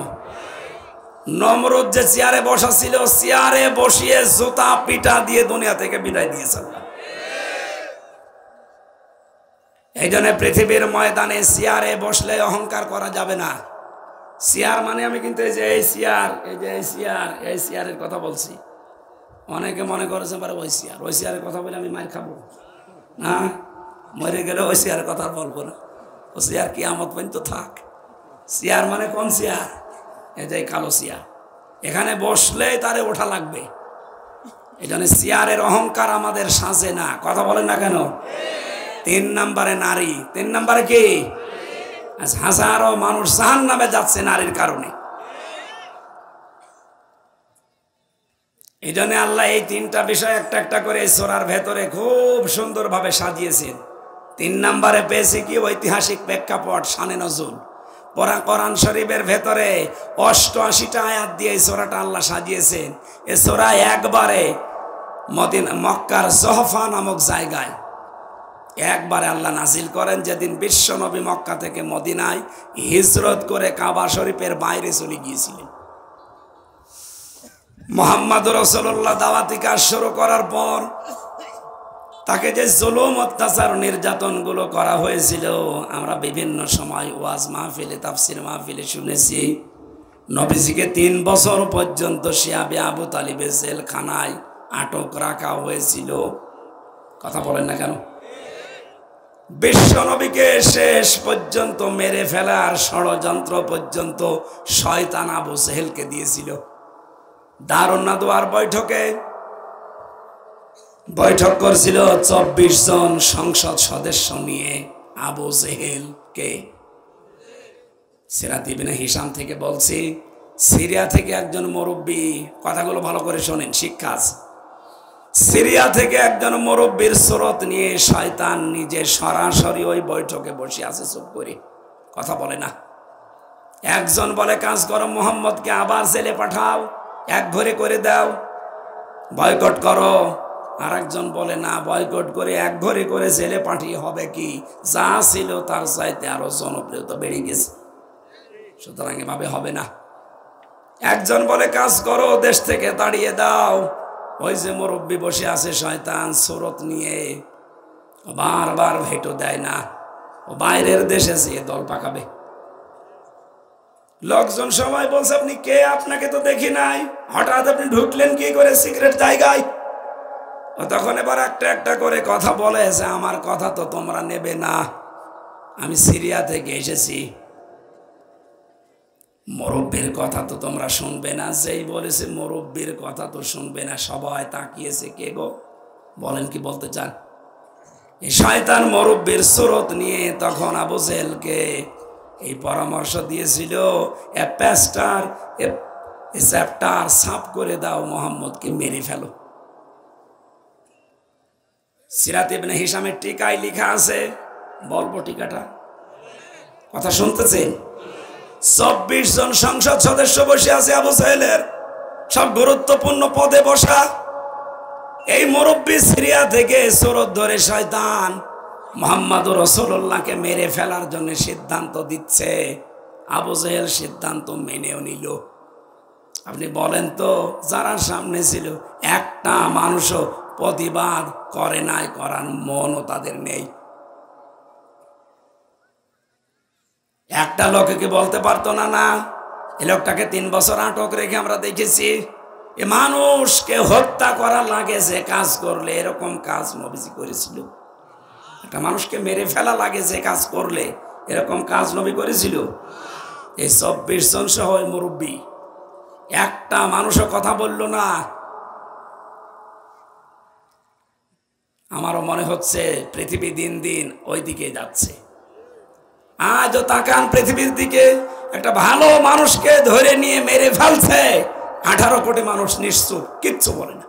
নমরুদ যে চেয়ারে বসা ছিল, চেয়ারে বসিয়ে জুতা পিটা দিয়ে দুনিয়া থেকে বিদায় দিয়েছে। এই জন্য পৃথিবীর ময়দানে চেয়ারে বসলে অহংকার করা যাবে না। চেয়ার মানে আমি কিন্তু এই যে এই চেয়ার, এই যে এই চেয়ার, এই চেয়ারের কথা বলছি। অনেকে মনে করেছে পারে ওই চেয়ারের কথা বলে আমি মার খাবো না, মরে গেলে ওই চেয়ারের কথা বলবো না। ও চেয়ার কিয়ামত পর্যন্ত থাক। চেয়ার মানে কোন চেয়ার? এই যে কালো চেয়ার, এখানে বসলেই তারে ওঠা লাগবে। এই জন্য চেয়ারের অহংকার আমাদের সাজে না। কথা বলেন না কেন? 3 নম্বরে নারী। 3 নম্বরে কি? হাজারো মানুষ জাহান্নামে যাচ্ছে নারীর কারণে। এই জন্য আল্লাহ এই 3টা বিষয় একটা একটা করে সূরার ভেতরে খুব সুন্দরভাবে সাজিয়েছেন। 3 নম্বরে পেয়েছি কি? ঐতিহাসিক প্রেক্ষাপট, শানে নজুল। কোরআন শরীফের ভেতরে 88টা আয়াত দিয়ে এই সূরাটা আল্লাহ সাজিয়েছেন। এই সূরা একবারে মক্কার জহফা নামক জায়গায় একবারে আল্লাহ নাজিল করেন যেদিন বিশ্ব নবী মক্কা থেকে মদিনায় হিজরত করে কাবা শরীফের বাইরে চলে গিয়েছিলেন। মুহাম্মদ রাসূলুল্লাহ দাওয়াতি কাজ শুরু করার পর তাকে যে জুলুম, অত্যাচার, নির্যাতন গুলো করা হয়েছিল আমরা বিভিন্ন সময় ওয়াজ মাহফিলে, তাফসির মাহফিলে শুনেছি। নবীজিকে 3 বছর পর্যন্ত শিয়াবে আবু তালিবের জেলখানায় আটক রাখা হয়েছিল। কথা বলেন না কেন? বিশ্ব নবীকে শেষ পর্যন্ত মেরে ফেলার ষড়যন্ত্র পর্যন্ত শয়তান আবু জেহেলকে দিয়েছিল। দারুন নাদওয়ার বৈঠকে বৈঠক করছিল 24 জন সংসদ সদস্য নিয়ে। আবু জেহেলকে সিরাত ইবনে হিশাম থেকে বলছি, সিরিয়া থেকে একজন মুরব্বী, কথাগুলো ভালো করে শোনেন, শিক্ষা আছে। সিরিয়া থেকে একজন মুরব্বীর সুরত নিয়ে শয়তান নিজে সরাসরি ওই বৈঠকে বসে আছে, চুপ করে কথা বলে না। একজন বলে কাজ করো, মুহাম্মদকে আবার জেলে পাঠাও, এক ঘরে করে দাও, বয়কট করো। আর একজন বলে না, বয়কট করে এক ঘরে করে জেলে পাঠিয়ে হবে কি, যা ছিল তার চাইতে আরো জনপ্রিয়তা বেড়ে গেছে, সুতরাং এভাবে হবে না। একজন বলে কাজ করো, দেশ থেকে তাড়িয়ে দাও। ওই যে মুরব্বী বসে আছে শয়তান সুরত নিয়ে, বারবার ভেটো দেয় না, ও বাইরের দেশে যেয়ে দল পাকাবে। লোকজন সবাই বলছে আপনি কে, আপনাকে তো দেখি নাই, হঠাৎ আপনি ঢুকলেন কি করে সিক্রেট জায়গায়? ও তখন এবার একটা একটা করে কথা বলে যে আমার কথা তো তোমরা নেবে না, আমি সিরিয়া থেকে এসেছি, মুরব্বীর কথা তো তোমরা শুনবে না। যেই বলেছে মুরব্বীর কথা তো শুনবে না, সবাই তাকিয়েছে, কে গো বলেন, কি বলতে চান? এই শয়তান মুরব্বীর সুরত নিয়ে তখন আবু জেহেলকে এই পরামর্শ দিয়েছিল, এ চ্যাপ্টার সাফ করে দাও, মুহাম্মদকে মেরে ফেলো। সিরাত ইবনে হিশামের টিকায় লেখা আছে, বলবো টিকাটা, কথা শুনতেছেন? 24 জন সংসদ সদস্য বসে আছে আবু জেহেলের, সব গুরুত্বপূর্ণ পদে বসা। এই মুরব্বী সিরিয়া থেকে সুরত ধরে শয়তান মুহাম্মদুর রাসূলুল্লাহকে মেরে ফেলার জন্য সিদ্ধান্ত দিচ্ছে। আবু জেহেল সিদ্ধান্ত মেনেও নিল। আপনি বলেন তো, যারা সামনে ছিল একটা মানুষও প্রতিবাদ করে নাই, করার মনও তাদের নেই। একটা লোকে কি বলতে পারতো না, না এ লোকটাকে 3 বছর আটক রেখে আমরা দেখেছি, এ মানুষকে হত্যা করা লাগে যে কাজ করলে, এরকম কাজ নবীজি করেছিল। একটা মানুষকে মেরে ফেলা লাগে যে কাজ করলে, এরকম কাজ নবী করেছিল? এই 24 জন সহ মুরব্বী একটা মানুষও কথা বলল না। আমারও মনে হচ্ছে পৃথিবী দিন দিন ওই দিকে যাচ্ছে। আজও তাকান পৃথিবীর দিকে, একটা ভালো মানুষকে ধরে নিয়ে মেরে ফেলছে, 18 কোটি মানুষ নিশ্চুপ, কিচ্ছু বলে না।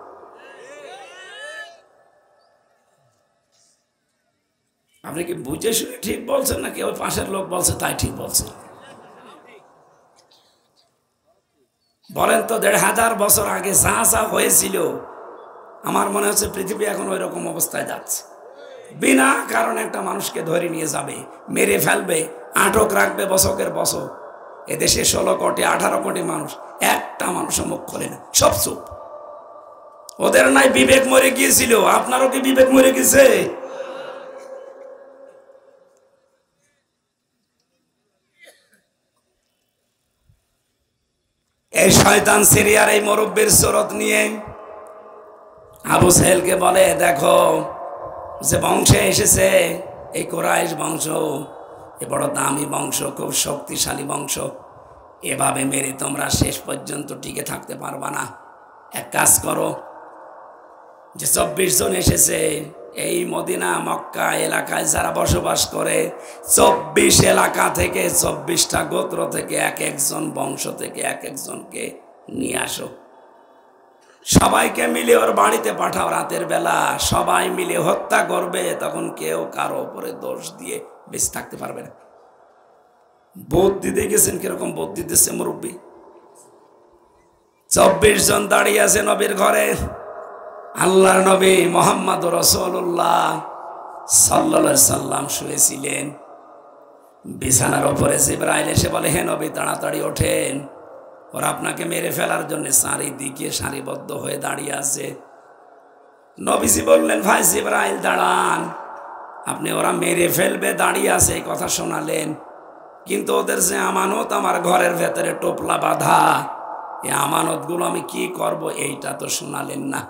আপনি কি বুঝে শুনে ঠিক বলছেন নাকি ওই পাশের লোক বলছে তাই ঠিক বলছে? বলেন তো ১৫০০ বছর আগে যা যা হয়েছিল, আমার মনে হচ্ছে পৃথিবী এখন ওই রকম অবস্থায় যাচ্ছে। বিনা কারণে একটা মানুষকে ধরে নিয়ে যাবে, মেরে ফেলবে, আটক রাখবে বছরের বছর। এদেশে ১৬ কোটি ১৮ কোটি মানুষ, একটা মানুষও মুখ খোলে না, সব চুপ। ওদের নাই বিবেক মরে গিয়েছিল, আপনারও কি বিবেক মরে গেছে? এই শয়তান সিরিয়ার এই মুরব্বির সুরত নিয়ে আবু সাহেলকে বলে, দেখো যে বংশে এসেছে, এই কুরাইশ বংশ, এ বড় দামি বংশ, খুব শক্তিশালী বংশ, এভাবে মেরে তোমরা শেষ পর্যন্ত টিকে থাকতে পারবা না। এক কাজ করো, যে ২৪ জন এসেছে, এই মদিনা মক্কা এলাকায় যারা বসবাস করে, ২৪ এলাকা থেকে ২৪টা গোত্র থেকে এক একজন বংশ থেকে এক একজনকে নিয়ে আসো, সবাইকে মিলে ওর বাড়িতে পাঠাও। রাতের বেলা সবাই মিলে হত্যা করবে, তখন কেউ কারো উপরে দোষ দিয়ে বেঁচে থাকতে পারবে না। বুদ্ধি দেখেছেন কিরকম বুদ্ধি দিচ্ছে মুরব্বী? ২৪ জন দাঁড়িয়ে আছে নবীর ঘরে। আল্লাহর নবী মুহাম্মদ রাসূলুল্লাহ সাল্লাল্লাহু আলাইহি সাল্লাম শুয়েছিলেন বিছানার উপরে। জিবরাইল এসে বলে, হে নবী তাড়াতাড়ি ওঠেন, ওরা আপনাকে মেরে ফেলার জন্য চারিদিকে সারিবদ্ধ হয়ে দাঁড়িয়ে আছে। নবীজি বললেন, ভাই জিবরাইল দাঁড়ান, আপনি ওরা মেরে ফেলবে দাঁড়িয়ে আছে এই কথা শোনালেন, কিন্তু ওদের যে আমানত আমার ঘরের ভেতরে টোপলা বাঁধা, এই আমানতগুলো আমি কি করব এইটা তো শোনালেন না।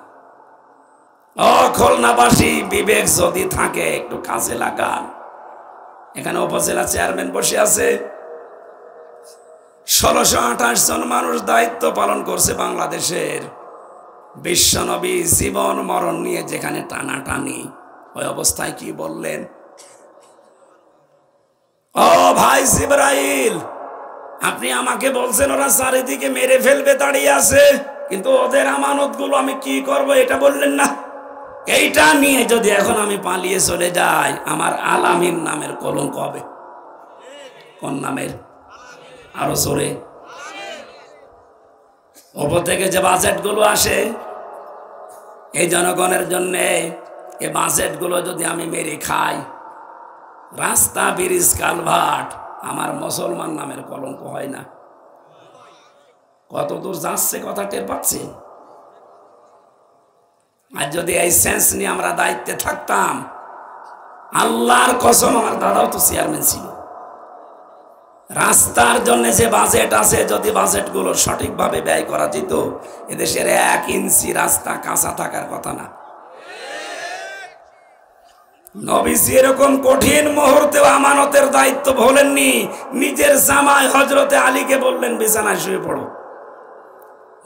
ও খুলনাবাসী, বিবেক যদি থাকে একটু কাজে লাগান। এখানে উপজেলা চেয়ারম্যান বসে আছে, ১৬২৮ জন মানুষ দায়িত্ব পালন করছে বাংলাদেশের। বিশ্বনবী জীবন মরণ নিয়ে যেখানে টানাটানি, ওই অবস্থায় কি বললেন? ও ভাই জিবরাইল, আপনি আমাকে বলছেন ওরা চারিদিকে মেরে ফেলবে দাঁড়িয়ে আছে, কিন্তু ওদের আমানতগুলো আমি কি করব এটা বললেন না। এইটা নিয়ে যদি এখন আমি পালিয়ে চলে যাই, আমার আলামিন নামের কলঙ্ক হবে। কোন নামের? আরো জোরে। ওপর থেকে যে বাজেটগুলো আসে এই জনগণের জন্য, এই বাজেটগুলো যদি আমি মেরে খাই, রাস্তা ব্রিজ কালভার্ট, আমার মুসলমান নামের কলঙ্ক হয় না? কত দূর যাচ্ছে কথা টের পাচ্ছি? আর যদি এই সেন্স নিয়ে আমরা দায়িত্বে থাকতাম, আল্লাহর কসম, আমার দাদাও তো চেয়ারম্যান ছিল, রাস্তার জন্য যে বাজেট আছে, যদি বাজেটগুলো সঠিকভাবে ব্যয় করা যেত, এদেশের ১ ইঞ্চি রাস্তা কাঁচা থাকার কথা না। নবীজি এরকম কঠিন মুহূর্তেও আমানতের দায়িত্ব ভোলেননি। নিজের জামাই হযরতে আলীকে বললেন, বিছানায় শুয়ে পড়ো।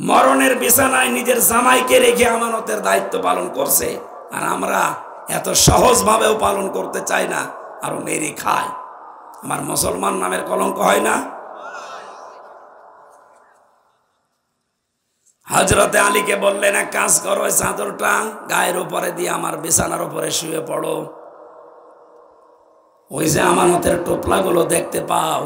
মরণের বিছানায় নিজের জামাইকে রেখে আমানতের দায়িত্ব পালন করছে। আর আমরা এত সহজভাবেও পালন করতে চাই না, আরো মেরে খাই। আমার মুসলমান নামের কলঙ্ক হয় না? হযরতে আলীকে বললেন, এক কাজ করো, ওই চাদরটা গায়ের উপরে দিয়ে আমার বিছানার উপরে শুয়ে পড়ো। ওই যে আমানতের টোপলাগুলো দেখতে পাও,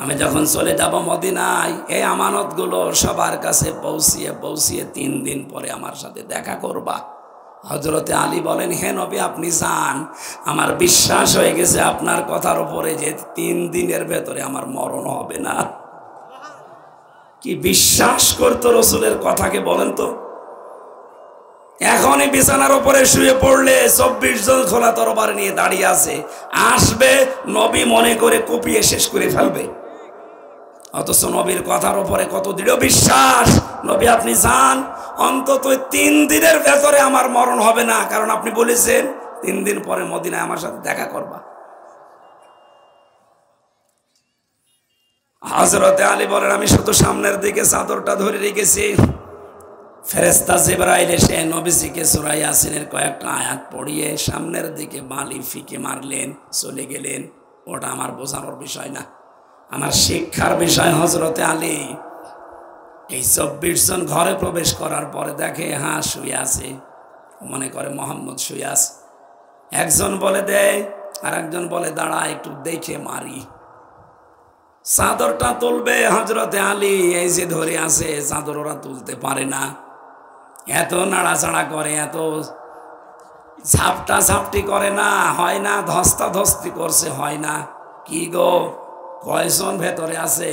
আমি যখন চলে যাব মদিনায়, এই আমানতগুলো সবার কাছে পৌঁছিয়ে পৌঁছিয়ে ৩ দিন পরে আমার সাথে দেখা করবা। হযরতে আলী বলেন, হে নবী আপনি যান, আমার বিশ্বাস হয়ে গেছে আপনার কথার উপরে যে ৩ দিনের ভেতরে আমার মরণ হবে না। কি বিশ্বাস করতো রসুলের কথাকে বলেন তো? এখনই বিছানার উপরে শুয়ে পড়লে ২৪ জন খোলা তরবারি নিয়ে দাঁড়িয়ে আছে, আসবে, নবী মনে করে কুপিয়ে শেষ করে ফেলবে। অথচ নবীর কথার উপরে কত দৃঢ় বিশ্বাস। নবী আপনি যান, অন্তত ৩ দিনের ভেতরে আমার মরণ হবে না, কারণ আপনি বলেছেন ৩ দিন পরে মদিনায় আমার সাথে দেখা করবা। হযরতে আলী বলেন, আমি শুধু সামনের দিকে চাদরটা ধরে রেখেছি, ফেরেশতা জিবরাইল এসে নবীজিকে সূরা ইয়াসিনের কয়েকটা আয়াত পড়িয়ে সামনের দিকে বালি ফিকে মারলেন, চলে গেলেন। ওটা আমার বোঝানোর বিষয় না, আমার শিক্ষার বিষয়। হযরতে আলী এই ২৪ জন ঘরে প্রবেশ করার পরে দেখে হ্যাঁ শুয়ে আছে, মনে করে মোহাম্মদ শুয়ে আছে। একজন বলে দেয়, আর একজন বলে দাঁড়া একটু দেখে মারি। চাদরটা তুলবে হযরতে আলী এই যে ধরে আছে চাদর ওরা তুলতে পারে না, এত নাড়াচাড়া করে, এত ঝাপটা ঝাপটি করে না, হয় না, ধস্তাধস্তি করছে, হয় না। কি গো, কয়জন ভেতরে আছে?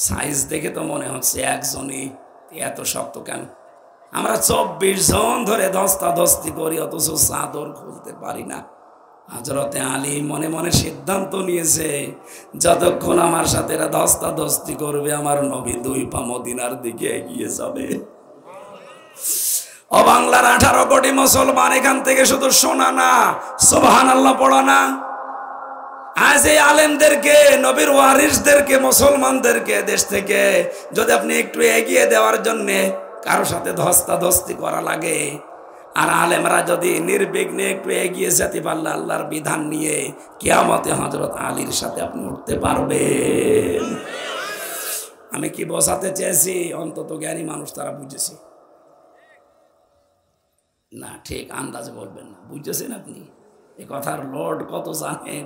সাইজ দেখে তো মনে হচ্ছে একজনই, এত শক্ত কেন? আমরা 24 জন ধরে ধস্তাধস্তি করি, অথচ চাদর খুলতে পারি না। হযরতে আলী মনে মনে সিদ্ধান্ত নিয়েছে, যতক্ষণ আমার সাথে এরা ধস্তাধস্তি করবে, আমার নবী 2 পা মদিনার দিকে এগিয়ে যাবে। ও বাংলার 18 কোটি মুসলমান, এখান থেকে শুধু শোনা না, সুবহানাল্লাহ পড়া না। আজ এই আলেমদেরকে, নবীর ওয়ারিসদেরকে, মুসলমানদেরকে দেশ থেকে যদি আপনি একটু এগিয়ে দেওয়ার জন্যে কারো সাথে ধস্তাধস্তি করা লাগে, আর আলেমরা যদি নির্বিঘ্নে একটু এগিয়ে যেতে পারলে আল্লাহর বিধান নিয়ে, কিয়ামতে হযরত আলীর সাথে আপনি উঠতে পারবেন। আমি কি বোঝাতে চেয়েছি? অন্তত জ্ঞানী মানুষ তারা বুঝেছে না, ঠিক আন্দাজে বলবেন না, বুঝেছেন আপনি এ কথার লোড কত জানেন?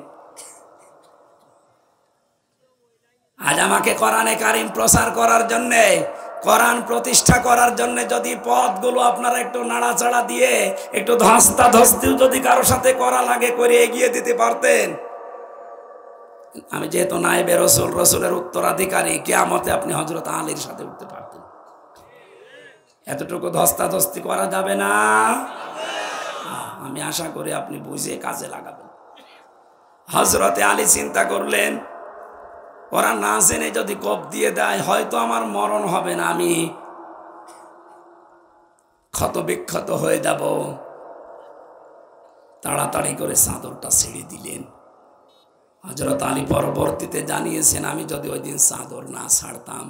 আজ আমাকে কোরআনে কারিম প্রচার করার জন্যে, কোরআন প্রতিষ্ঠা করার জন্য যদি পথগুলো আপনারা একটু নাড়াচাড়া দিয়ে একটু ধস্তাধস্তিও যদি কারোর সাথে করা লাগে করে এগিয়ে দিতে পারতেন, আমি যেহেতু নায়েবে রাসূল, রাসূলের উত্তরাধিকারী, কিয়ামতে আপনি হযরত আলীর সাথে উঠতে পারতেন। এতটুকু ধস্তাধস্তি করা যাবে না। আমি আশা করি আপনি বুঝে কাজে লাগাবেন। হযরতে আলী চিন্তা করলেন, ওরা না জেনে যদি কোপ দিয়ে দেয়, হয়তো আমার মরণ হবে না, আমি ক্ষত বিক্ষত হয়ে যাব। তাড়াতাড়ি করে চাদরটা ছেড়ে দিলেন। হযরত আলী পরবর্তীতে জানিয়েছেন, আমি যদি ওই দিন চাদর না ছাড়তাম,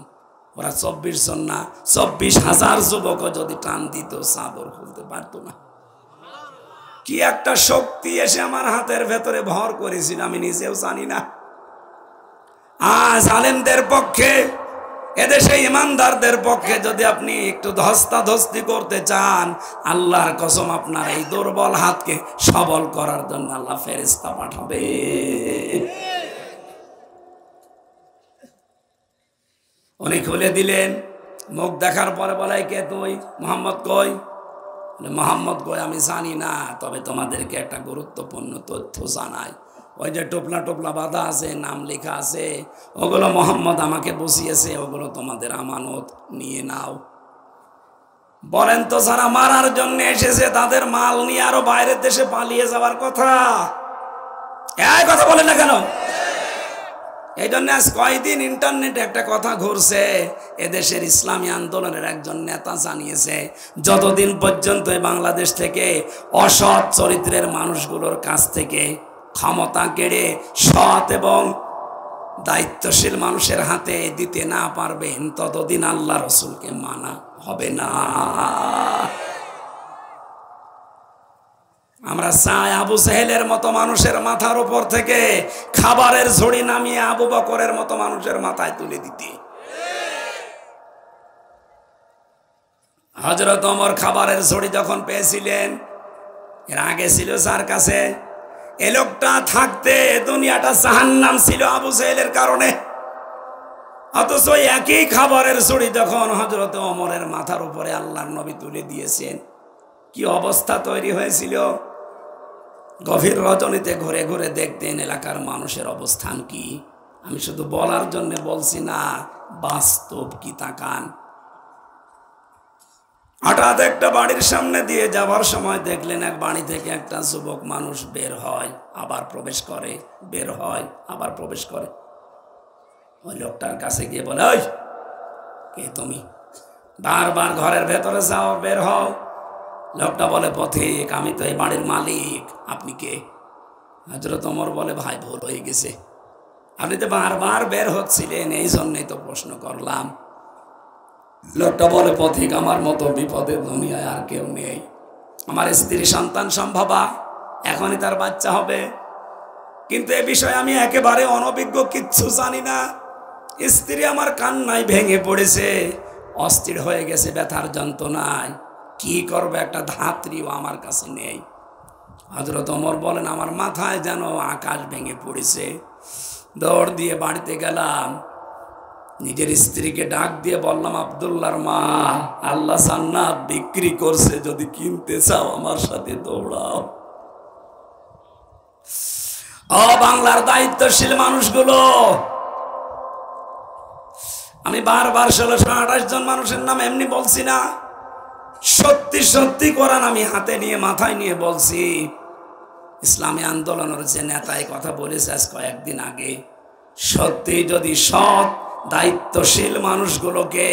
ওরা 24 জন না, 24,000 যুবক যদি টান দিত, চাদর খুলতে পারতো না। কি একটা শক্তি এসে আমার হাতের ভেতরে ভর করেছিল, আমি নিজেও জানি না। আজ আলেমদের পক্ষে, এদেশে ইমানদারদের পক্ষে যদি আপনি একটু ধস্তাধস্তি করতে চান, আল্লাহর কসম আপনার এই দুর্বল হাতকে সবল করার জন্য আল্লাহ ফেরেশতা পাঠাবে। উনি খুলে দিলেন। মুখ দেখার পরে বলে, কে তুই? মোহাম্মদ কই? মোহাম্মদ কই আমি জানি না, তবে তোমাদেরকে একটা গুরুত্বপূর্ণ তথ্য জানাই। ওই যে টোপলা টোপলা বাঁধা আছে, নাম লেখা আছে, ওগুলো মোহাম্মদ আমাকে বসিয়েছে, ওগুলো তোমাদের আমানত, নিয়ে নাও। বলেন তো, যারা মারার জন্য এসেছে তাদের মাল নিয়ে আরো বাইরের দেশে পালিয়ে যাওয়ার কথা, এই কথা বলেন না কেন? এই জন্য আজ কয়দিন ইন্টারনেটে একটা কথা ঘুরছে, এদেশের ইসলামী আন্দোলনের একজন নেতা জানিয়েছে, যতদিন পর্যন্ত বাংলাদেশ থেকে অসৎ চরিত্রের মানুষগুলোর কাছ থেকে ক্ষমতা কেড়ে সৎ এবং দায়িত্বশীল মানুষের হাতে দিতে না পারবেন, ততদিন আল্লাহ রসুলকে মানা হবে না। আমরা চাই আবু সেহেলের মতো মানুষের মাথার উপর থেকে খাবারের ঝুড়ি নামিয়ে আবু বকরের মতো মানুষের মাথায় তুলে দিতে। হযরত ওমর খাবারের ঝুড়ি যখন পেয়েছিলেন, এর আগে ছিল যার কাছে, এ লোকটা থাকতে দুনিয়াটা জাহান্নাম ছিল আবু সেহেলের কারণে। অথচ একই খাবারের ঝুড়ি যখন হযরত ওমরের মাথার উপরে আল্লাহর নবী তুলে দিয়েছেন, কি অবস্থা তৈরি হয়েছিল। গভীর রজনীতে ঘুরে ঘুরে দেখতেন এলাকার মানুষের অবস্থান কি। আমি শুধু বলার জন্য বলছি না, বাস্তব কি তাকান। হঠাৎ একটা বাড়ির সামনে দিয়ে যাওয়ার সময় দেখলেন এক বাড়ি থেকে একটা যুবক মানুষ বের হয়, আবার প্রবেশ করে, বের হয়, আবার প্রবেশ করে। ওই লোকটার কাছে গিয়ে বলে, ওই কে তুমি? বারবার ঘরের ভেতরে যাও, বের হও। লোকটা বলে, পথিক, আমি তো এই বাড়ির মালিক, আপনি কে? হযরত ওমর বলে, ভাই ভুল হয়ে গেছে, আপনি তো বারবার বের হচ্ছিলেন, এই জন্যই তো প্রশ্ন করলাম। লোকটা বলে, পথিক, আমার মতো বিপদের দুনিয়ায় আর কেউ নেই। আমার স্ত্রী সন্তান সম্ভবা, এখনই তার বাচ্চা হবে, কিন্তু এ বিষয়ে আমি একেবারে অনভিজ্ঞ, কিচ্ছু জানি না। স্ত্রী আমার কান্নায় ভেঙে পড়েছে, অস্থির হয়ে গেছে ব্যথার যন্ত্রণায়, কি করবে, একটা ধাত্রীও আমার কাছে নেই। হযরত ওমর বলেন আমার মাথায় যেন আকাশ ভেঙে পড়েছে। দৌড় দিয়ে বাড়িতে গেলাম, নিজের স্ত্রীকে ডাক দিয়ে বললাম, আব্দুল্লাহর মা, আল্লাহ জান্নাত বিক্রি করছে, যদি কিনতে চাও আমার সাথে দৌড়াও। ও বাংলার দায়িত্বশীল মানুষগুলো, আমি বারবার 1628 জন মানুষের নাম এমনি বলছি না, সত্যি সত্যি কোরআন আমি হাতে নিয়ে মাথায় নিয়ে বলছি। ইসলামী আন্দোলনের যে নেতাই কথা বলেছে আজ কয়েকদিন আগে, সত্যি যদি সৎ দায়িত্বশীল মানুষগুলোকে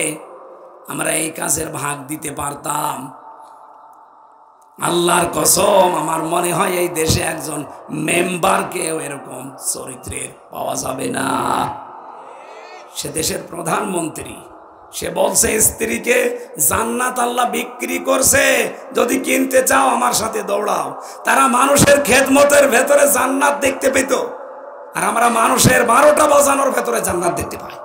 আমরা এই কাজের ভাগ দিতে পারতাম, আল্লাহর কসম আমার মনে হয় এই দেশে একজন মেম্বারকেও এরকম চরিত্রের পাওয়া যাবে না। সে দেশের প্রধানমন্ত্রী, সে বলছে স্ত্রীকে জান্নাত আল্লাহ বিক্রি করছে, যদি কিনতে চাও আমার সাথে দৌড়াও। তারা মানুষের খেদমতের ভেতরে জান্নাত দেখতে পেত, আর আমরা মানুষের 12টা বাজানোর ভেতরে জান্নাত দেখতে পাই।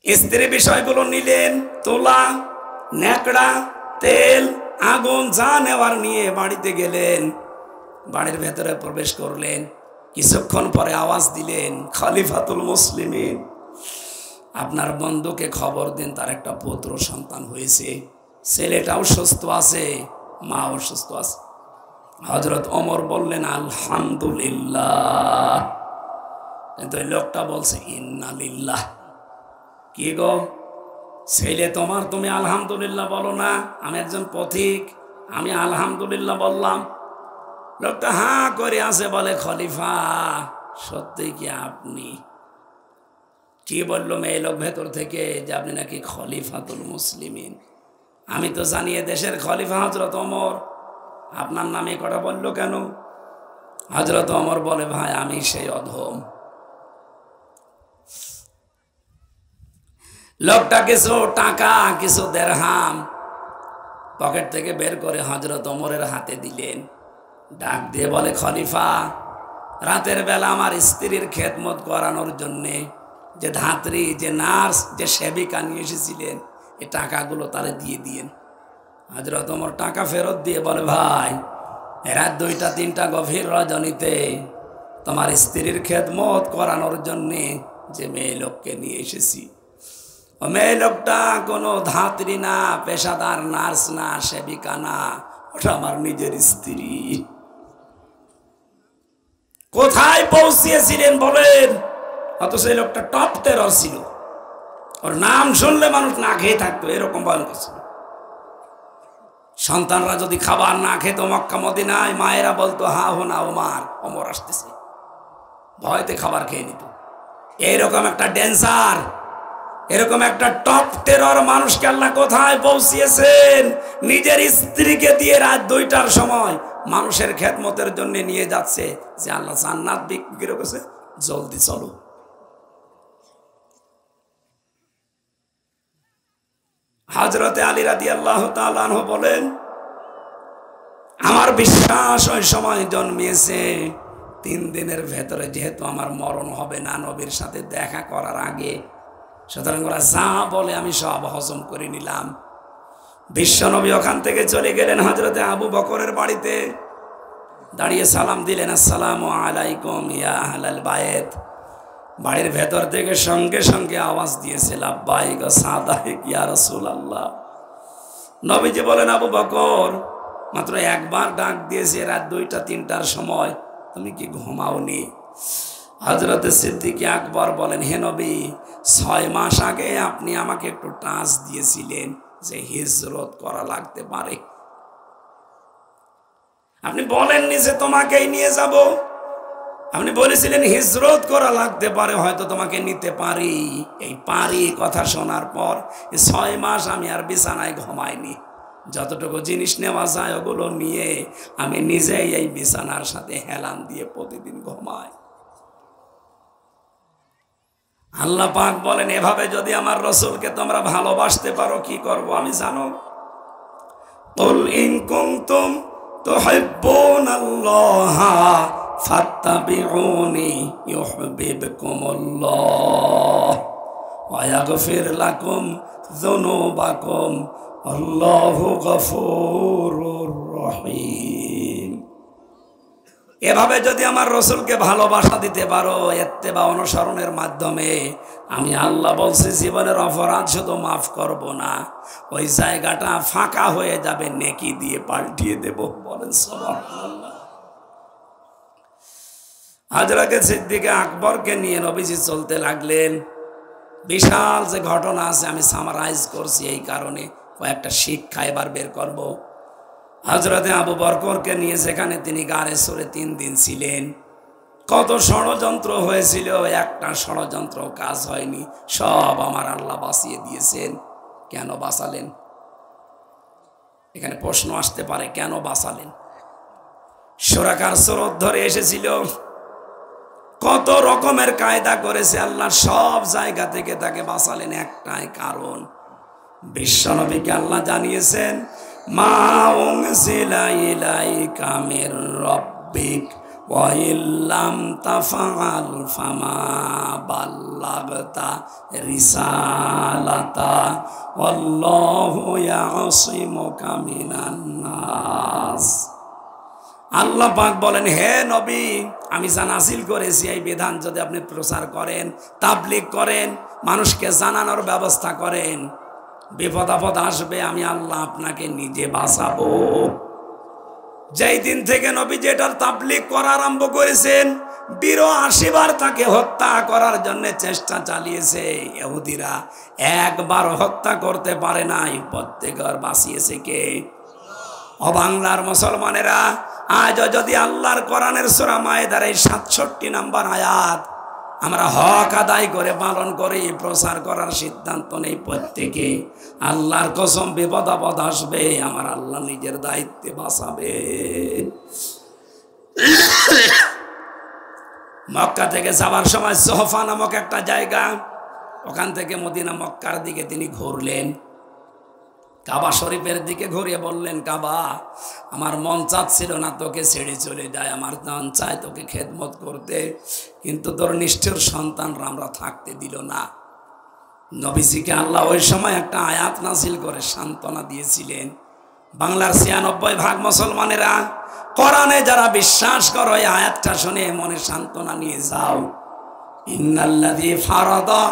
স্ত্রী বিষয়গুলো নিলেন, তোলা, ন্যাকড়া, তেল, আগুন যা নেওয়ার নিয়ে বাড়িতে গেলেন। বাড়ির ভেতরে প্রবেশ করলেন, কিছুক্ষণ পরে আওয়াজ দিলেন, খলিফাতুল মুসলিমিন, আপনার বন্ধুকে খবর দিন, তার একটা পুত্র সন্তান হয়েছে, ছেলেটাও সুস্থ আছে, মাও সুস্থ আছে। হযরত ওমর বললেন আলহামদুলিল্লাহ, কিন্তু ওই লোকটা বলছে ইন্না লিল্লাহ। কি গো ছেলে তোমার, তুমি আলহামদুলিল্লাহ বলো না? আমি একজন পথিক, আমি আলহামদুলিল্লাহ বললাম। লোকটা হাঁ করে আছে, বলে খলিফা সত্যি কি আপনি? কি বললো মেয়ে লোক ভেতর থেকে, যে আপনি নাকি খলিফাতুল মুসলিমিন। আমি তো জানি এ দেশের খলিফা হযরত ওমর, আপনার নামে কথা বললো কেন? হযরত ওমর বলে, ভাই আমি সেই অধম। লোকটা কিছু টাকা, কিছু দেরহাম পকেট থেকে বের করে হযরত ওমরের হাতে দিলেন। ডাক দিয়ে বলে, খলিফা, রাতের বেলা আমার স্ত্রীর খেদমত করানোর জন্যে যে ধাত্রী, যে নার্স, যে সেবিকা নিয়ে এসেছিলেন, এই টাকাগুলো তারে দিয়ে দিয়েন। হযরত ওমর টাকা ফেরত দিয়ে বলে, ভাই রাত 2টা 3টা গভীর রজনীতে তোমার স্ত্রীর খেদমত করানোর জন্যে যে মেয়ে লোককে নিয়ে এসেছি, ও মেয়ে লোকটা কোনো ধাত্রী না, পেশাদার নার্স না, সেবিকা না, ওটা আমার নিজের স্ত্রী। কোথায় পৌঁছিয়েছিলেন বলেন? অথচ এই লোকটা টপ টেরর ছিল, ওর নাম শুনলে মানুষ না খেয়ে থাকতো, এরকম ভয়ঙ্কর ছিল। সন্তানরা যদি খাবার না খেত মক্কা মদিনায়, মায়েরা বলতো হা হো না ওমর, ওমর আসতেছে, ভয়তে খাবার খেয়ে নিত। এইরকম একটা ডেন্সার, এরকম একটা টপ টেরর মানুষকে আল্লাহ কোথায় পৌঁছিয়েছেন? নিজের স্ত্রীকে দিয়ে রাত 2টার সময় মানুষের খেদমতের জন্য নিয়ে যাচ্ছে, যে আল্লাহ জান্নাত বিক্রি করেছে, জলদি চলো। হযরতে আলী রাদিয়াল্লাহু তাআলা আনহু বলেন, আমার বিশ্বাস ওই সময় জন্মিয়েছে 3 দিনের ভেতরে যেহেতু আমার মরণ হবে না নবীর সাথে দেখা করার আগে, সুতরাং ওরা যা বলে আমি সব হজম করে নিলাম। বিশ্বনবী ওখান থেকে চলে গেলেন হযরতে আবু বকরের বাড়িতে, দাঁড়িয়ে সালাম দিলেন, আসসালামু আলাইকুম ইয়া আহলাল বায়ত। বাড়ির ভেতর থেকে সঙ্গে সঙ্গে আওয়াজ দিয়েছে, লাব্বাইক ওয়া সাদাইক ইয়া রাসূলুল্লাহ। নবীজি বলেন, আবু বকর, মাত্র একবার ডাক দিয়েছে রাত 2টা 3টার সময়, তুমি কি ঘুমাওনি? হযরতে সিদ্দিক আকবর বলেন, হে নবী, 6 মাস আগে আপনি আমাকে একটু টাচ দিয়েছিলেন যে হিজরত করা লাগতে পারে। আপনি বলেননি যে তোমাকেই নিয়ে যাব, আপনি বলেছিলেন হিজরত করা লাগতে পারে, হয়তো তোমাকে নিতে পারি। এই পারি কথা শোনার পর 6 মাস আমি আর বিছানায় ঘুমাইনি। যতটুকু জিনিস নেওয়া যায় ওগুলো নিয়ে আমি নিজেই এই বিছানার সাথে হেলান দিয়ে প্রতিদিন ঘুমাই। আল্লাহ পাক বলেন, এভাবে যদি আমার রাসূলকে তোমরা ভালোবাসতে পারো, কি করব আমি জানো? কুল ইন কুনতুম তুহিব্বুনাল্লাহা ফাত্তাবিউনি ইউহিব্বুকুমুল্লাহ ওয়া ইয়াগফির লাকুম যুনুবাকুম আল্লাহু গফুরুর রহিম। এভাবে যদি আমার রসুলকে ভালোবাসা দিতে পারো ইত্তেবা অনুসরণের মাধ্যমে, আমি আল্লাহ বলছি জীবনের অপরাধ শুধু মাফ করব না, ওই জায়গাটা ফাঁকা হয়ে যাবে, নেকি দিয়ে পাল্টিয়ে দেব। বলেন সুবহানাল্লাহ। হযরত সিদ্দিক আকবরকে নিয়ে নবীজি চলতে লাগলেন। বিশাল যে ঘটনা আছে আমি সামারাইজ করছি, এই কারণে কয়েকটা শিক্ষা এবার বের করব। হযরতে আবু বকরকে নিয়ে যেখানে তিনি গারে সরে 3 দিন ছিলেন, কত ষড়যন্ত্র হয়েছিল, একটা ষড়যন্ত্র কাজ হয়নি, সব আমার আল্লাহ বাঁচিয়ে দিয়েছেন। কেন বাঁচালেন? এখানে প্রশ্ন আসতে পারে, কেন বাঁচালেন? সুরাকার স্রোত ধরে এসেছিল, কত রকমের কায়দা করেছে, আল্লাহ সব জায়গা থেকে তাকে বাঁচালেন একটাই কারণ, বিশ্বনবীকে আল্লাহ জানিয়েছেন মা উনজিলা ইলাইকা মির রাব্বিক ওয়া ইল্লাম তাফআল ফামা বাল্লাগতা রিসালাতা ওয়াল্লাহু ইয়াসিমুকা মিনান নাস। আল্লাহ পাক বলেন, হে নবী, আমি যা নাযিল করেছি এই বিধান যদি আপনি প্রচার করেন, তাবলীগ করেন, মানুষকে জানানোর ব্যবস্থা করেন, বিপদ আপদ আসবে, আমি আল্লাহ আপনাকে নিজে বাঁচাবো। যেই দিন থেকে নবী যেটার তাবলীগ করা আরম্ভ করেছেন, ৮২ বার তাকে হত্যা করার জন্য চেষ্টা চালিয়েছে। ইহুদিরা একবার হত্যা করতে পারে নাই, প্রত্যেকবার বাঁচিয়েছে কে? ও বাংলার মুসলমানেরা, আজ যদি আল্লাহর কোরআনের সূরা মায়েদার এই ৬৭ নম্বর আয়াত আমরা হক আদায় করে পালন করি, প্রচার করার সিদ্ধান্ত নেই প্রত্যেকে, আল্লাহর কসম বিপদ আপদ আসবে, আমার আল্লাহ নিজের দায়িত্বে বাঁচাবে। মক্কা থেকে যাবার সময় সোহফা নামক একটা জায়গা, ওখান থেকে মদিনা মক্কার দিকে তিনি ঘুরলেন। কাবা শরীফের দিকে ঘুরিয়ে বললেন, কাবা, আমার মন চাচ্ছিল না তোকে ছেড়ে চলে যায়, আমার মন চায় তোকে খেদমত করতে, কিন্তু তোর নিষ্ঠুর সন্তানরা আমরা থাকতে দিল না। নবীজিকে আল্লাহ ওই সময় একটা আয়াত নাযিল করে সান্ত্বনা দিয়েছিলেন। বাংলার ৯৬% মুসলমানেরা, কোরআনে যারা বিশ্বাস করো, এই আয়াতটা শুনে মনে সান্ত্বনা নিয়ে যাও। ইন্নাল্লাযী ফারাদা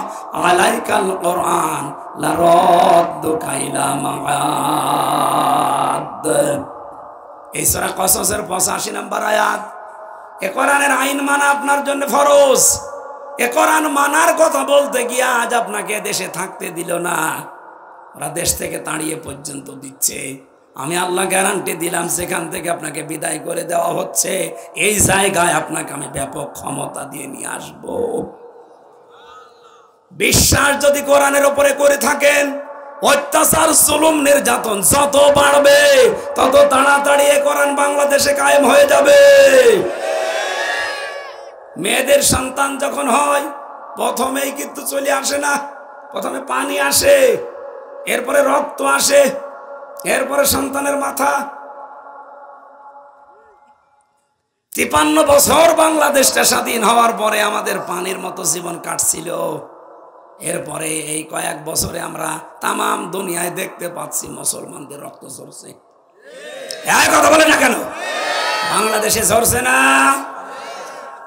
আলাইকাল কোরআন লারাদ্দুকা ইলা মাআদ। এই সূরা কসসের ৮৫ নম্বর আয়াত। এ কোরআনের আইন মানা আপনার জন্য ফরজ। এ কোরআন মানার কথা বলতে গিয়ে আজ আপনাকে দেশে থাকতে দিল না, ওরা দেশ থেকে তাড়িয়ে পর্যন্ত দিচ্ছে। আমি আল্লাহ গ্যারান্টি দিলাম, সেখান থেকে আপনাকে বিদায় করে দেওয়া হচ্ছে, এই জায়গায় আপনাকে আমি ব্যাপক ক্ষমতা দিয়ে নিয়ে আসব। বিশ্বাস যদি কোরআনের উপরে করে থাকেন, অত্যাচার জুলুম নির্যাতন যত বাড়বে তত তাড়াতাড়ি এ কোরআন বাংলাদেশে কায়েম হয়ে যাবে। মেয়েদের সন্তান যখন হয়, প্রথমেই কিন্তু চলে আসে না, প্রথমে পানি আসে, এরপরে রক্ত আসে, এরপরে সন্তানের মাথা। ৫৩ বছর বাংলাদেশটা স্বাধীন হওয়ার পরে আমাদের পানির মতো জীবন কাটছিল। এরপরে এই কয়েক বছরে আমরা তামাম দুনিয়ায় দেখতে পাচ্ছি মুসলমানদের রক্ত ঝরছে। এই কথা বলে না কেন? বাংলাদেশে ঝরছে না?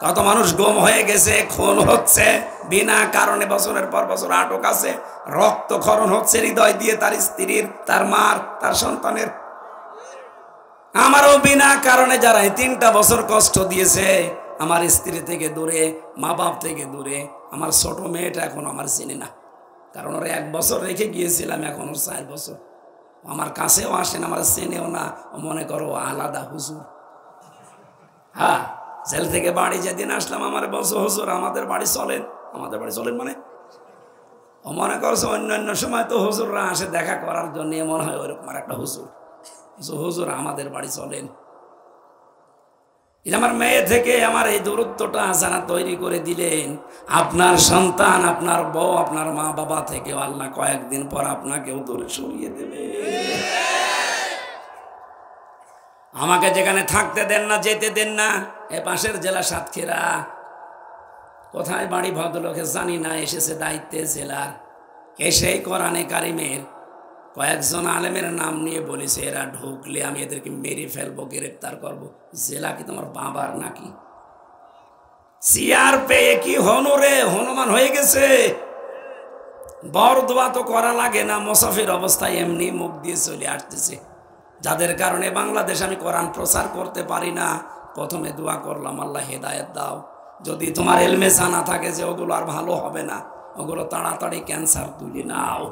কত মানুষ গুম হয়ে গেছে, খুন হচ্ছে বিনা কারণে, বছরের পর বছর আটক আছে, রক্তক্ষরণ হচ্ছে হৃদয় দিয়ে, তার স্ত্রীর, তার মার, তার সন্তানের। আমারও বিনা কারণে যারা ৩টা বছর কষ্ট দিয়েছে, আমার স্ত্রী থেকে দূরে, মা বাপ থেকে দূরে, আমার ছোট মেয়েটা এখন আমার চিনে না, কারণ ওরা 1 বছর রেখে গিয়েছিলাম, এখন ওর 4 বছর। আমার কাছেও আসেন, আমার চেনেও না, ও মনে করো আলাদা হুজুর। হ্যাঁ, জেল থেকে বাড়ি যেদিন আসলাম আমার বলছো, হুজুর আমাদের বাড়ি চলেন। আমাদের বাড়ি চলেন মানে? ও মনে করছে অন্যান্য সময় তো হুজুররা আসে দেখা করার জন্য, মনে হয় ওরকম আর একটা হুজুর। হুজুর আমাদের বাড়ি চলেন। আমার মেয়ে থেকে আমার এই দূরত্বটা যারা তৈরি করে দিলেন, আপনার সন্তান, আপনার বউ, আপনার মা বাবা থেকে আল্লাহ কয়েকদিন পর আপনাকেও দূরে সরিয়ে দেবে। আমাকে যেখানে থাকতে দেন না, যেতে দেন না, এ পাশের জেলা সাতক্ষীরা, কোথায় বাড়ি ভদ্রলোকে জানি না, এসেছে দায়িত্বে জেলার, এসেই কোরআনে কারিমের কয়েকজন আলেমের নাম নিয়ে বলেছে এরা ঢুকলে আমি এদেরকে মেরে ফেলবো, গ্রেপ্তার করব। জেলা কি তোমার বাবার নাকি? চেয়ার পেয়ে কি হনুরে হনুমান হয়ে গেছে। বরদোয়া তো করা লাগে না, মুসাফির অবস্থায় এমনি মুখ দিয়ে চলে আসতেছে। যাদের কারণে বাংলাদেশ আমি কোরআন প্রচার করতে পারি না। প্রথমে দোয়া করলাম, আল্লাহ হেদায়েত দাও। যদি তোমার এলমে জানা থাকে যে ওগুলো আর ভালো হবে না, ওগুলো তাড়াতাড়ি ক্যান্সার তুলে নাও।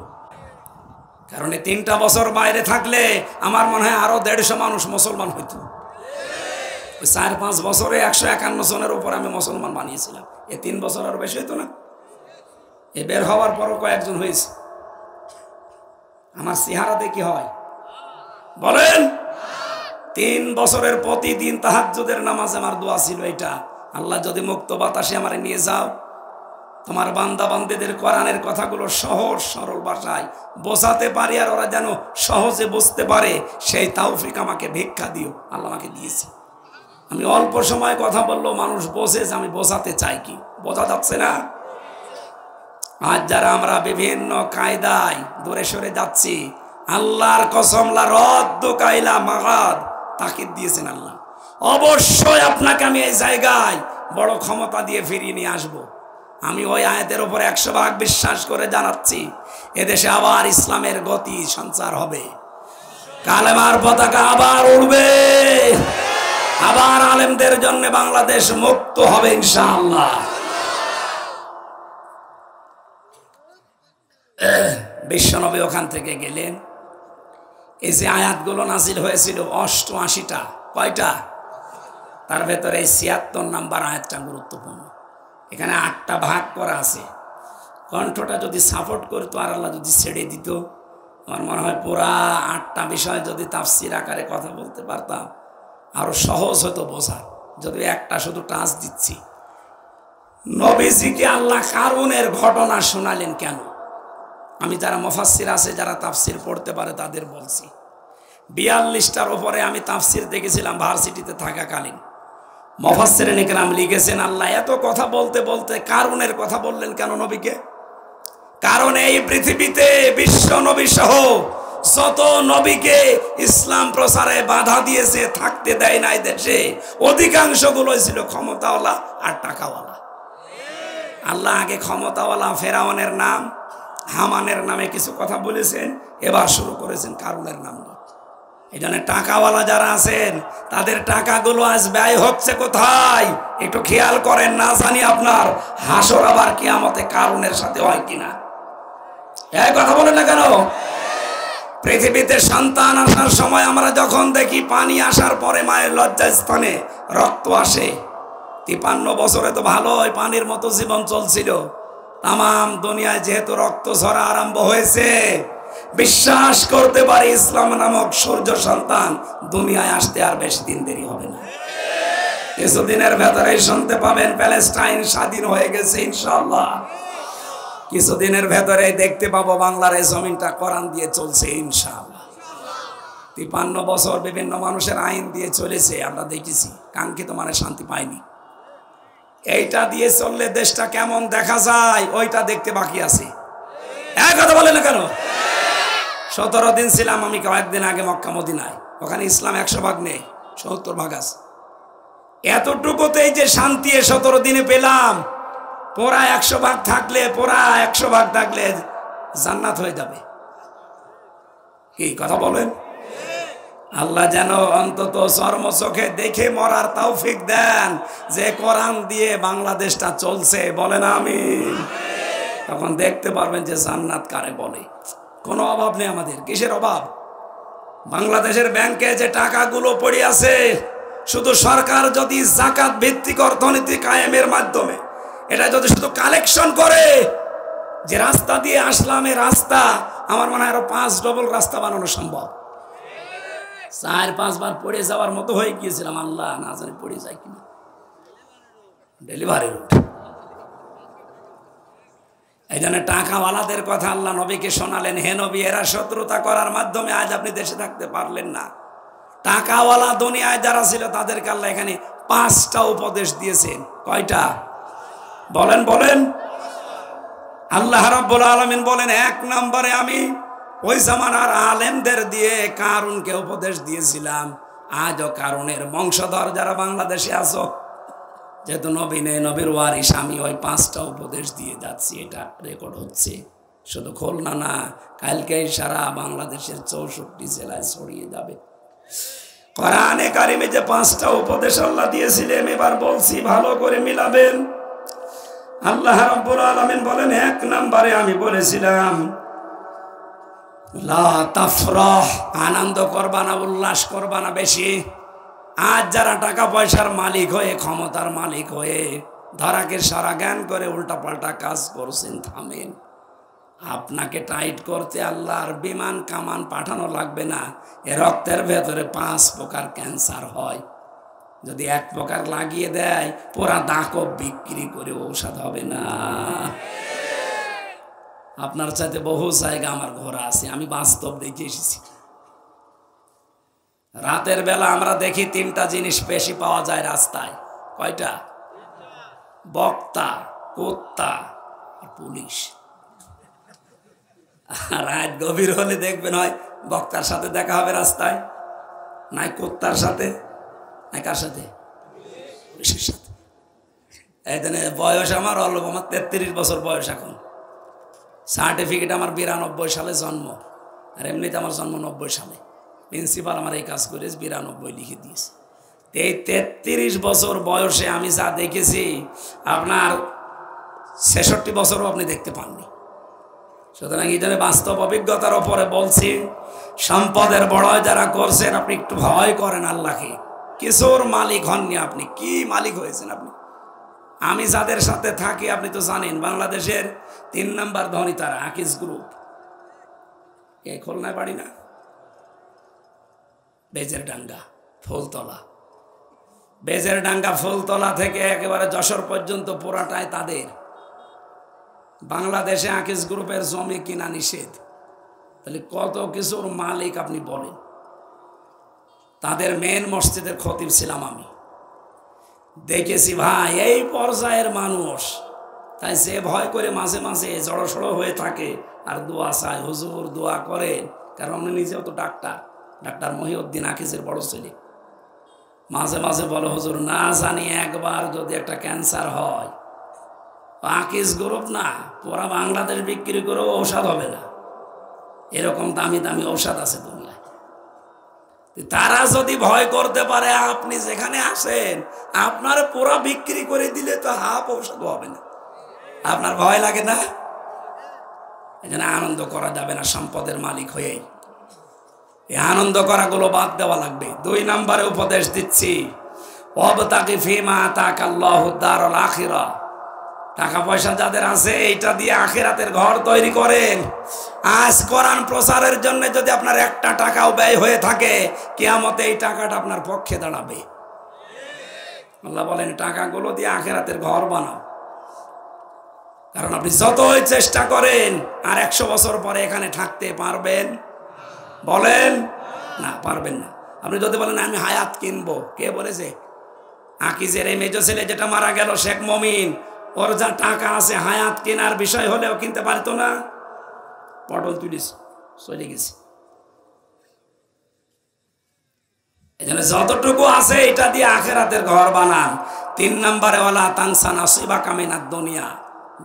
কারণ 3টা বছর বাইরে থাকলে আমার মনে হয় আরো 150 মানুষ মুসলমান হইত। 4-5 বছরে 151 জনের উপর আমি মুসলমান বানিয়েছিলাম। 3 বছর আরো বেশি হইতো না। এ বের হওয়ার পরও কয়েকজন হয়েছে। আমার চেহারাতে কি হয় বলেন? 3 বছরের প্রতিদিন তাহাজ্জুদের নামাজ আমার দোয়া ছিল এটা, আল্লাহ যদি মুক্ত বাতাসে আমার নিয়ে যাও, তোমার বান্দা বান্দীদের কোরআনের কথাগুলো সহজ সরল ভাষায় বোঝাতে পারি, আর ওরা যেন সহজে বুঝতে পারে, সেই তৌফিক আমাকে ভিক্ষা দিও। আল্লাহ আমাকে দিয়েছে। আমি অল্প সময় কথা বললেও মানুষ বোঝে যে আমি বোঝাতে চাই কি। বোঝা যাচ্ছে না? আজ যারা আমরা বিভিন্ন কায়দায় দূরে সরে যাচ্ছি, আল্লাহর কসম লা রদ্দু কাইলা মাগাদ তাকিদ দিয়েছেন আল্লাহ। অবশ্যই আপনাকে আমি এই জায়গায় বড় ক্ষমতা দিয়ে ফিরিয়ে নিয়ে আসবো। আমি ওই আয়াতের উপর 100% বিশ্বাস করে জানাচ্ছি, এদেশে আবার ইসলামের গতি সঞ্চার হবে, কালেমার পতাকা আবার উড়বে, আবার আলেমদের জন্য বাংলাদেশ মুক্ত হবে ইনশাআল্লাহ। বিশ্বনবী ওখান থেকে গেলেন। এই যে আয়াতগুলো নাজিল হয়েছিল 88টা, কয়টা? তার ভেতরে 76 নাম্বার আয়াতটা গুরুত্বপূর্ণ। এখানে 8টা ভাগ করা আছে। কণ্ঠটা যদি সাপোর্ট করতো আর আল্লাহ যদি ছেড়ে দিত, আমার মনে হয় পুরা 8টা বিষয় যদি তাফসীর আকারে কথা বলতে পারতাম আরো সহজ হতো বোঝা। যদি একটা শুধু টাচ দিচ্ছি, নবীজিকে আল্লাহ কারুনের ঘটনা শোনালেন কেন? আমি যারা মুফাসসির আছে, যারা তাফসীর পড়তে পারে তাদের বলছি, 42টার উপরে আমি তাফসীর দেখেছিলাম ভার্সিটিতে থাকাকালীন। মুফাসসিরিন ইকরাম লিখেছেন আল্লাহ এত কথা বলতে বলতে কারুনের কথা বললেন কেন নবীকে? কারণ এই পৃথিবীতে বিশ্ব নবী সহ যত নবীকে ইসলাম প্রচারে বাধা দিয়েছে, থাকতে দেয় নাই দেশে, অধিকাংশগুলোই ছিল ক্ষমতাওয়ালা আর টাকাওয়ালা। আল্লাহ আগে ক্ষমতাওয়ালা ফেরাউনের নাম, হামানের নামে কিছু কথা বলেছেন, এবার শুরু করেছেন কারুনের নাম নিয়ে। এই জন্য টাকাওয়ালা যারা আছেন তাদের টাকাগুলো আজ ব্যয় হচ্ছে কোথায় একটু খেয়াল করেন। না জানি আপনার হাসর আবার কিয়ামতে কারুনের সাথে হয় কিনা। এই কথা বলেন না কেন? পৃথিবীতে সন্তান আসার সময় আমরা যখন দেখি পানি আসার পরে মায়ের লজ্জাস্থানে রক্ত আসে, 53 বছরে তো ভালোই পানির মতো জীবন চলছিল। তামাম দুনিয়ায় যেহেতু রক্ত ঝরা আরম্ভ হয়েছে, বিশ্বাস করতে পারি ইসলাম নামক সূর্য সন্তান দুনিয়ায় আসতে আর বেশি দিন দেরি হবে না। কিছুদিনের ভেতরেই শুনতে পাবেন প্যালেস্টাইন স্বাধীন হয়ে গেছে ইনশাআল্লাহ। কিছুদিনের ভেতরেই দেখতে পাবো বাংলার এই জমিনটা কোরআন দিয়ে চলছে ইনশাআল্লাহ। 53 বছর বিভিন্ন মানুষের আইন দিয়ে চলেছে, আমরা দেখেছি, কাঙ্ক্ষিত মানে শান্তি পাইনি। এইটা দিয়ে চললে দেশটা কেমন দেখা যায় ওইটা দেখতে বাকি আছে। এক কথা বলে না কেন? 17 দিন ছিলাম আমি কয়েকদিন আগে মক্কা মদিনায়। ওখানে ইসলাম 100% নেই, 70% আছে। এতটুকুতেই যে শান্তি 17 দিনে পেলাম, পুরা 100% থাকলে, পুরা 100% থাকলে জান্নাত হয়ে যাবে। কি কথা বলেন? আল্লাহ যেন অন্তত চর্ম চোখে দেখে মরার তৌফিক দেন যে কোরআন দিয়ে বাংলাদেশটা চলছে। বলেন আমিন। তখন দেখতে পারবেন যে জান্নাত কারে বলে। কোনো অভাব নেই আমাদের। কিসের অভাব? বাংলাদেশের ব্যাংকে যে টাকাগুলো পড়ে আছে, শুধু সরকার যদি যাকাত ভিত্তিক অর্থনীতি কায়েমের মাধ্যমে এটা যদি শুধু কালেকশন করে, যে রাস্তা দিয়ে আসলাম এই রাস্তা, আমার মনে হয় আরো 5 ডবল রাস্তা বানানো সম্ভব। 4-5 বার পড়ে যাওয়ার মতো হয়ে গিয়েছিলাম, আল্লাহ না জানি পড়ে যায় কিনা। Delivery route. এই জন্য টাকাওয়ালাদের কথা আল্লাহ নবীকে শোনালেন, হে নবী, এরা শত্রুতা করার মাধ্যমে আজ আপনি দেশে থাকতে পারলেন না। টাকাওয়ালা দুনিয়ায় যারা ছিল তাদেরকে আল্লাহ এখানে 5টা উপদেশ দিয়েছেন। কয়টা বলেন? বলেন। আল্লাহ রাব্বুল আলামিন বলেন, 1 নম্বরে আমি ওই জামানার আলেমদের দিয়ে কারুনকে উপদেশ দিয়েছিলাম। আজও কারুনের বংশধর যারা বাংলাদেশে আছো, যেহেতু নবী নেই, নবীর ওয়ারিস আমি, ওই 5টা উপদেশ দিয়ে যাচ্ছি। এটা রেকর্ড হচ্ছে, শুধু খুলনা না, কালকেই সারা বাংলাদেশের 64 জেলায় ছড়িয়ে যাবে। কোরআনে কারিমে যে 5টা উপদেশ আল্লাহ দিয়েছিলেন, এবার বলছি ভালো করে মিলাবেন। আল্লাহ রাব্বুল আলামিন বলেন, 1 নম্বরে আমি বলেছিলাম লা তাফরাহ, আনন্দ করবা না, উল্লাস করবা না বেশি। আজ যারা টাকা পয়সার মালিক হয়ে, ক্ষমতার মালিক হয়ে ধরাকে সারা জ্ঞান করে উল্টাপাল্টা কাজ করছেন, থামেন। আপনাকে টাইট করতে আল্লাহর বিমান কামান পাঠানো লাগবে না। এ রক্তের ভেতরে 5 প্রকার ক্যান্সার হয়, যদি 1 প্রকার লাগিয়ে দেয় পুরা দাঁকও বিক্রি করে ঔষধ হবে না। আপনার সাথে বহু জায়গা আমার ঘোরা আছে, আমি বাস্তব দেখে এসেছি। রাতের বেলা আমরা দেখি 3টা জিনিস বেশি পাওয়া যায় রাস্তায়। কয়টা? বক্তা, কুত্তা আর পুলিশ। রাত গভীর হলে দেখবেন হয় বক্তার সাথে দেখা হবে রাস্তায়, নাই কুত্তার সাথে, নাই কার সাথে? পুলিশের সাথে। এই জন্য বয়স আমার অল্প, আমার 33 বছর বয়স এখন। সার্টিফিকেট আমার 92 সালে জন্ম, আর এমনিতে আমার জন্ম 90 সালে। প্রিন্সিপাল আমার এই কাজ করে 92 লিখে দিয়েছে। এই 33 বছর বয়সে আমি যা দেখেছি, আপনার 66 বছরও আপনি দেখতে পাননি। সুতরাং এই জন্য বাস্তব অভিজ্ঞতার ওপরে বলছি, সম্পদের বড়াই যারা করছেন, আপনি একটু ভয় করেন আল্লাহকে। কিশোর মালিক হননি আপনি, কি মালিক হয়েছেন আপনি? আমি যাদের সাথে থাকি আপনি তো জানেন, বাংলাদেশের 3 নম্বর ধনী তারা, আকিজ গ্রুপ। এই খুলনায় বাড়ি না, বেজেরডাঙ্গা, ফুলতলা। বেজেরডাঙ্গা ফুলতলা থেকে একেবারে যশোর পর্যন্ত পুরাটাই তাদের। বাংলাদেশে আকিজ গ্রুপের জমি কিনা নিষেধ। তাহলে কত কিছুর মালিক আপনি বলেন। তাদের মেন মসজিদের খতিব ছিলাম আমি, দেখেছি ভাই এই পর্যায়ের মানুষ। তাই সে ভয় করে মাঝে মাঝে জড়সড় হয়ে থাকে আর দোয়া চায়, হুজুর দোয়া করেন। কারণ উনি নিজেও তো ডাক্তার মহিউদ্দিন আকিজের বড় ছেলে। মাঝে মাঝে বলে, হুজুর না জানি একবার যদি একটা ক্যান্সার হয়, আকিজ গ্রুপ না পুরা বাংলাদেশ বিক্রি করেও ঔষধ হবে না। এরকম দামি দামি ঔষধ আছে দুনিয়ায়। তারা যদি ভয় করতে পারে, আপনি যেখানে আসেন আপনার পুরা বিক্রি করে দিলে তো হাফ ঔষধ হবে না। আপনার ভয় লাগে না? এই জন্য আনন্দ করা যাবে না সম্পদের মালিক হয়েই। এই আনন্দ করাগুলো বাদ দেওয়া লাগবে। 2 নম্বরে উপদেশ দিচ্ছি, ওয়াবতাগি ফীমা আতাকাল্লাহু দারুল আখিরাহ। টাকা পয়সা যাদের আছে, এইটা দিয়ে আখিরাতের ঘর তৈরি করেন। আজ কোরআন প্রচারের জন্য যদি আপনার 1টা টাকাও ব্যয় হয়ে থাকে, কিয়ামতে এই টাকাটা আপনার পক্ষে দাঁড়াবে। আল্লাহ বলেন, টাকাগুলো দিয়ে আখিরাতের ঘর বানাও। কারণ আপনি যতই চেষ্টা করেন, আর 100 বছর পরে এখানে থাকতে পারবেন? বলেন না, পারবেন না। আপনি যদি বলেন আমি হায়াত কিনবো, কে বলেছে? আকিজের এই মেজো ছেলে যেটা মারা গেল, শেখ মমিন, ওর যা টাকা আছে হায়াত কেনার বিষয় হলেও কিনতে পারতো না। পটল তুলিস চলে গেছে। এই জন্য যতটুকু আছে এটা দিয়ে আখিরাতের ঘর বানান। 3 নম্বরে ওয়ালা তানসা নাসিবাকা মিনাদ দুনিয়া।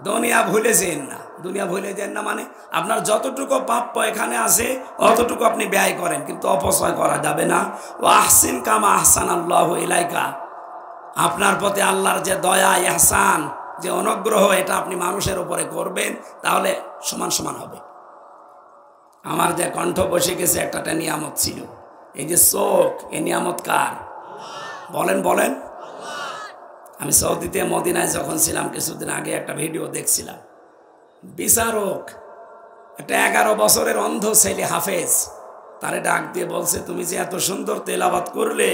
দুনিয়া ভুলে যেন না। দুনিয়া ভুলে যেন না মানে আপনার যতটুকু প্রাপ্য এখানে আছে অতটুকু আপনি ব্যয় করেন, কিন্তু অপচয় করা যাবে না। ও আহসিন কামা আহসানাল্লাহু ইলাইকা। আপনার প্রতি আল্লাহর যে দয়া, ইহসান, যে অনুগ্রহ, এটা আপনি মানুষের উপরে করবেন, তাহলে সমান সমান হবে। আমার যে কণ্ঠ বসে গেছে একটা নিয়ামত ছিল, এই যে চোখ, এই নিয়ামত কার? বলেন বলেন। আমি সৌদিতে মদিনায় যখন ছিলাম কিছুদিন আগে একটা ভিডিও দেখছিলাম। বিচারক একটা 11 বছরের অন্ধ ছেলে হাফেজ, তারে ডাক দিয়ে বলছে, তুমি যে এত সুন্দর তেলাওয়াত করলে,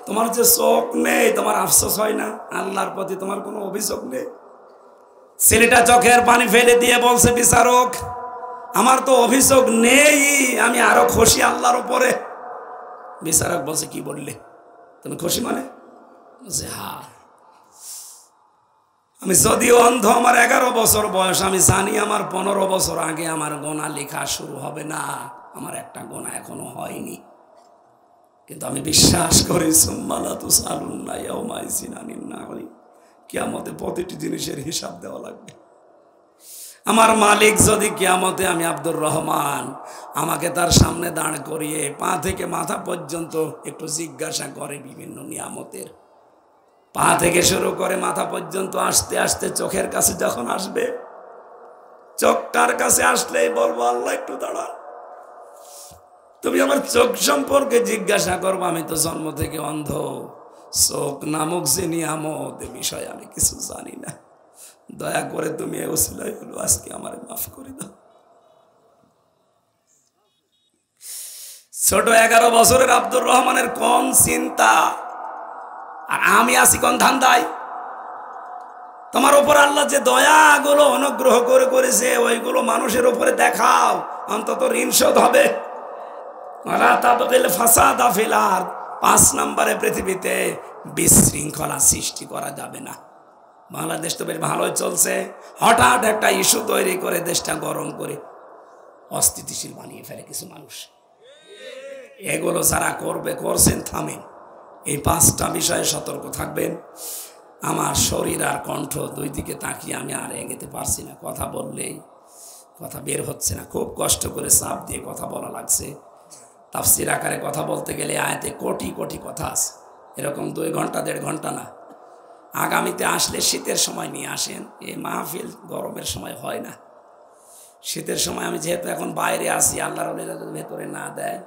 তোমার যে চোখ নেই, তোমার আফসোস হয় না? আল্লাহর প্রতি তোমার কোনো অভিযোগ নেই? ছেলেটা চোখের পানি ফেলে দিয়ে বলছে, বিচারক আমার তো অভিযোগ নেই, আমি আরো খুশি আল্লাহর উপরে। বিচারক বলছে, কি বললে? তুমি খুশি মানে? বলছে, হ্যাঁ। আমি যদিও অন্ধ, আমার 11 বছর বয়স, আমি জানি আমার 15 বছর আগে আমার গোনা লেখা শুরু হবে না, আমার একটা গোনা এখনো হয়নি। কিন্তু আমি বিশ্বাস করি কিয়ামতে প্রতিটি জিনিসের হিসাব দেওয়া লাগবে। আমার মালিক যদি কিয়ামতে, আমি আব্দুর রহমান, আমাকে তার সামনে দাঁড় করিয়ে পা থেকে মাথা পর্যন্ত একটু জিজ্ঞাসা করে বিভিন্ন নিয়ামতের, পা থেকে শুরু করে মাথা পর্যন্ত আস্তে আস্তে চোখের কাছে যখন আসবে, চোখটার কাছে আসলেই বলবো আল্লাহ একটু দাঁড়ান, তুমি আমার চোখ সম্পর্কে জিজ্ঞাসা করবো, আমি তো জন্ম থেকে অন্ধ, চোখ নামক যে নিয়ামত এ বিষয়ে আমি কিছু জানি না, দয়া করে তুমি এ ওসিলায় হলো আজকে আমারে মাফ করে দাও। ছোট 11 বছরের আব্দুর রহমানের কোন চিন্তা, আর আমি আছি কোন ধান্দায়? তোমার উপর আল্লাহ যে দয়াগুলো অনুগ্রহ করে করেছে ওইগুলো মানুষের উপরে দেখাও, অন্তত ঋণ শোধ হবে। 5 নম্বরে পৃথিবীতে বিশৃঙ্খলা সৃষ্টি করা যাবে না। বাংলাদেশ তো বেশ ভালোই চলছে, হঠাৎ একটা ইস্যু তৈরি করে দেশটা গরম করে অস্থিতিশীল বানিয়ে ফেলে কিছু মানুষ। এগুলো যারা করছেন থামেন। এই 5টা বিষয়ে সতর্ক থাকবেন। আমার শরীর আর কণ্ঠ দুই দিকে তাকিয়ে আমি আর এগোতে পারছি না, কথা বললেই কথা বের হচ্ছে না, খুব কষ্ট করে চাপ দিয়ে কথা বলা লাগছে। তাফসীর আকারে কথা বলতে গেলে আয়াতে কোটি কোটি কথা আছে, এরকম 2 ঘন্টা 1.5 ঘন্টা না। আগামীতে আসলে শীতের সময় নিয়ে আসেন, এই মাহফিল গরমের সময় হয় না। শীতের সময় আমি যেহেতু এখন বাইরে আসি, আল্লাহর ওলিরা যদি ভেতরে না দেয়,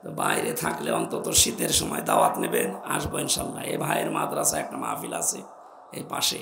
তো বাইরে থাকলে অন্তত শীতের সময় দাওয়াত নেবেন, আসবো ইনশাল্লাহ। এই ভাইয়ের মাদ্রাসা একটা মাহফিল আছে এই পাশে,